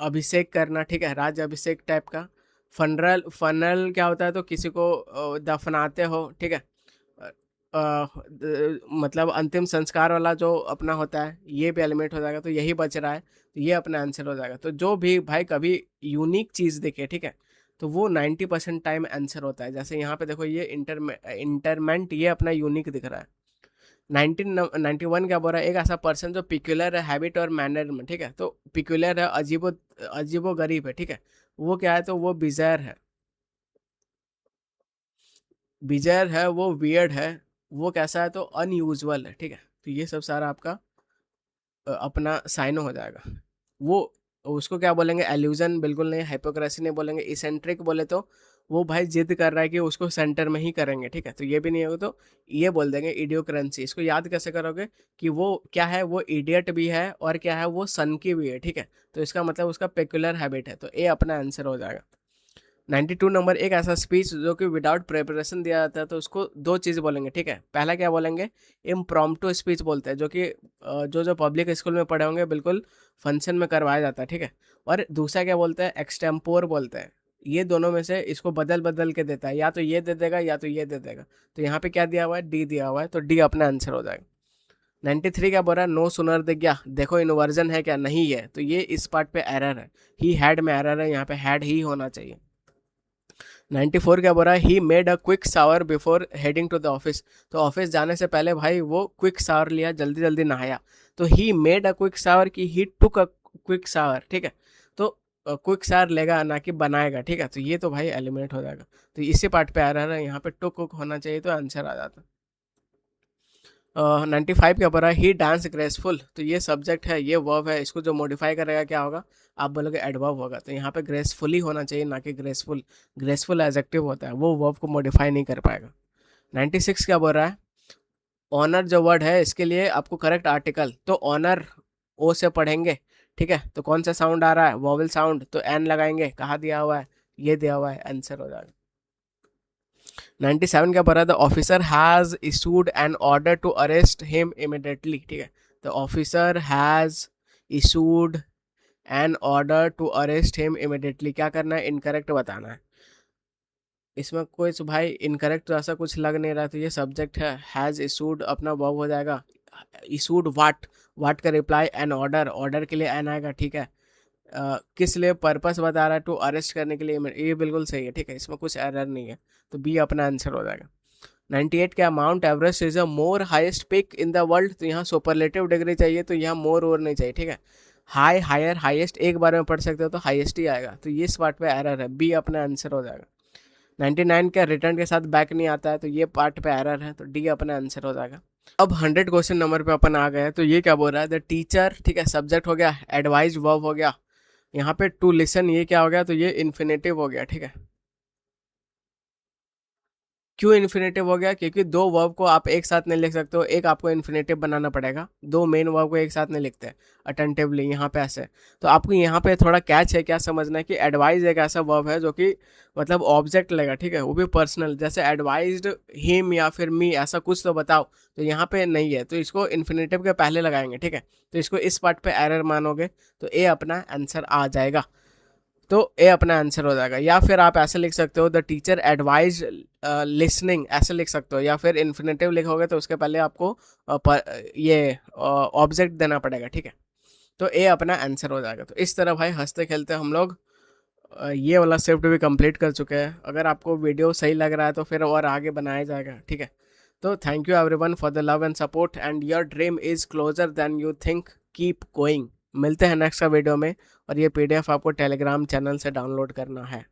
अभिषेक करना, ठीक है, राज अभिषेक टाइप का। फनरल, फनल क्या होता है, तो किसी को दफनाते हो, ठीक है। मतलब अंतिम संस्कार वाला जो अपना होता है, ये भी एलिमेंट हो जाएगा। तो यही बच रहा है, तो ये अपना आंसर हो जाएगा। तो जो भी भाई कभी यूनिक चीज़ दिखे, ठीक है, तो वो 90% टाइम आंसर होता है। जैसे यहाँ पे देखो, ये इंटरमेंट, ये अपना यूनिक दिख रहा है। 1991 क्या बोल रहा है, एक ऐसा पर्सन जो पिक्यूलर है हैबिट और मैनर में, ठीक है। तो पिक्यूलर है, अजीबो गरीब है, ठीक है। वो क्या है, तो वो बिजर है, बिजर है, वो वियर्ड है, वो कैसा है, तो अनयूजुअल है, ठीक है। तो ये सब सारा आपका अपना साइनो हो जाएगा। वो उसको क्या बोलेंगे, एल्यूजन बिल्कुल नहीं, हाइपोक्रेसी नहीं बोलेंगे। इसेंट्रिक बोले तो वो भाई जिद कर रहा है कि उसको सेंटर में ही करेंगे, ठीक है। तो ये भी नहीं होगा, तो ये बोल देंगे इडियोक्रेंसी। इसको याद कैसे करोगे कि वो क्या है, वो इडियट भी है और क्या है, वो सन की भी है, ठीक है। तो इसका मतलब उसका पेकुलर हैबिट है, तो ए अपना आंसर हो जाएगा। 92 नंबर, एक ऐसा स्पीच जो कि विदाउट प्रिपरेशन दिया जाता है, तो उसको दो चीज़ बोलेंगे, ठीक है। पहला क्या बोलेंगे, इम्प्रॉम्प्टू स्पीच बोलते हैं, जो कि जो जो पब्लिक स्कूल में पढ़े होंगे, बिल्कुल फंक्शन में करवाया जाता है, ठीक है। और दूसरा क्या बोलते हैं, एक्सटेम्पोर बोलते हैं। ये दोनों में से इसको बदल बदल के देता है, या तो ये दे देगा या तो ये दे देगा। तो यहाँ पे क्या दिया हुआ है, डी दिया हुआ है, तो डी अपना आंसर हो जाएगा। 93 क्या बोल रहा है, नो सुनर दे गया, देखो इन्वर्जन है क्या, नहीं है, तो ये इस पार्ट पे एरर है। ही हैड में एरर है, यहाँ पे हैड ही होना चाहिए। 94 क्या बोल रहा है, he made a quick shower before heading to the office. तो ऑफिस जाने से पहले भाई वो क्विक शावर लिया, जल्दी जल्दी नहाया। तो ही मेड अ क्विक शावर की ही टुक अ क्विक शावर, ठीक है। तो क्विक शावर लेगा ना कि बनाएगा, ठीक है। तो ये तो भाई एलिमिनेट हो जाएगा। तो इसी पार्ट पे आ रहा है, यहाँ पे टुक कुक होना चाहिए, तो आंसर आ जाता। 95 क्या बोल रहा है, ही डांस ग्रेसफुल। तो ये सब्जेक्ट है, ये वर्ब है, इसको जो मॉडिफाई करेगा क्या होगा, आप बोलोगे एडवर्ब होगा। तो यहाँ पे ग्रेसफुली होना चाहिए, ना कि ग्रेसफुल। ग्रेसफुल एडजेक्टिव होता है, वो वर्ब को मॉडिफाई नहीं कर पाएगा। 96 क्या बोल रहा है, ऑनर जो वर्ड है, इसके लिए आपको करेक्ट आर्टिकल, तो ऑनर ओ से पढ़ेंगे, ठीक है। तो कौन सा साउंड आ रहा है, वॉवल साउंड, तो एन लगाएंगे, कहाँ दिया हुआ है, ये दिया हुआ है, आंसर हो जाएगा। 97 क्या पढ़ा, the officer has issued an order to arrest him immediately, ठीक है। The officer has issued an order to arrest him immediately, क्या करना है, इनकरेक्ट बताना है। इसमें कोई भाई इनकरेक्ट तो ऐसा कुछ लग नहीं रहा, तो ये सब्जेक्ट है, हैज इशूड अपना वर्ब हो जाएगा। इशूड वाट, वाट का रिप्लाई एन ऑर्डर, ऑर्डर के लिए एन आएगा, ठीक है। किस लिए पर्पस बता रहा है, टू अरेस्ट करने के लिए, ये बिल्कुल सही है, ठीक है। इसमें कुछ एरर नहीं है, तो बी अपना आंसर हो जाएगा। 98 क्या, Mount Everest is a more highest peak in the world. तो यहाँ सुपरलेटिव डिग्री चाहिए, तो यहाँ मोर और नहीं चाहिए, ठीक है। हाई, हायर, हाईएस्ट एक बार में पढ़ सकते हो, तो हाईएस्ट ही आएगा। तो ये इस पार्ट पे एरर है, बी अपना आंसर हो जाएगा। 99 का रिटर्न के साथ बैक नहीं आता है, तो ये पार्ट पे एरर है, तो डी अपना आंसर हो जाएगा। अब 100 क्वेश्चन नंबर पे अपन आ गए हैं। तो ये क्या बोल रहा है, द टीचर, ठीक है, सब्जेक्ट हो गया, एडवाइज वर्ब हो गया। यहाँ पे टू लिसन, ये क्या हो गया, तो ये इन्फिनेटिव हो गया, ठीक है। क्यों इन्फिनेटिव हो गया, क्योंकि दो वर्ब को आप एक साथ नहीं लिख सकते हो, एक आपको इन्फिनेटिव बनाना पड़ेगा। दो मेन वर्ब को एक साथ नहीं लिखते हैं अटेंटिवली, यहाँ पे ऐसे। तो आपको यहाँ पे थोड़ा कैच है, क्या समझना है कि एडवाइज एक ऐसा वर्ब है जो कि मतलब ऑब्जेक्ट लगेगा, ठीक है, वो भी पर्सनल, जैसे एडवाइज्ड हिम या फिर मी, ऐसा कुछ तो बताओ। तो यहाँ पे नहीं है, तो इसको इन्फिनेटिव के पहले लगाएंगे, ठीक है। तो इसको इस पार्ट पे एरर मानोगे, तो ए अपना आंसर आ जाएगा। तो ए अपना आंसर हो जाएगा। या फिर आप ऐसे लिख सकते हो, द टीचर एडवाइज लिसनिंग, ऐसे लिख सकते हो। या फिर इन्फिनेटिव लिखोगे तो उसके पहले आपको ये ऑब्जेक्ट देना पड़ेगा, ठीक है। तो ए अपना आंसर हो जाएगा। तो इस तरह भाई हंसते खेलते हम लोग ये वाला शिफ्ट भी कंप्लीट कर चुके हैं। अगर आपको वीडियो सही लग रहा है तो फिर और आगे बनाया जाएगा, ठीक है। तो thank you everyone for the love and support, and your dream is closure then you think, keep going. मिलते हैं नेक्स्ट का वीडियो में। और ये पीडीएफ आपको टेलीग्राम चैनल से डाउनलोड करना है।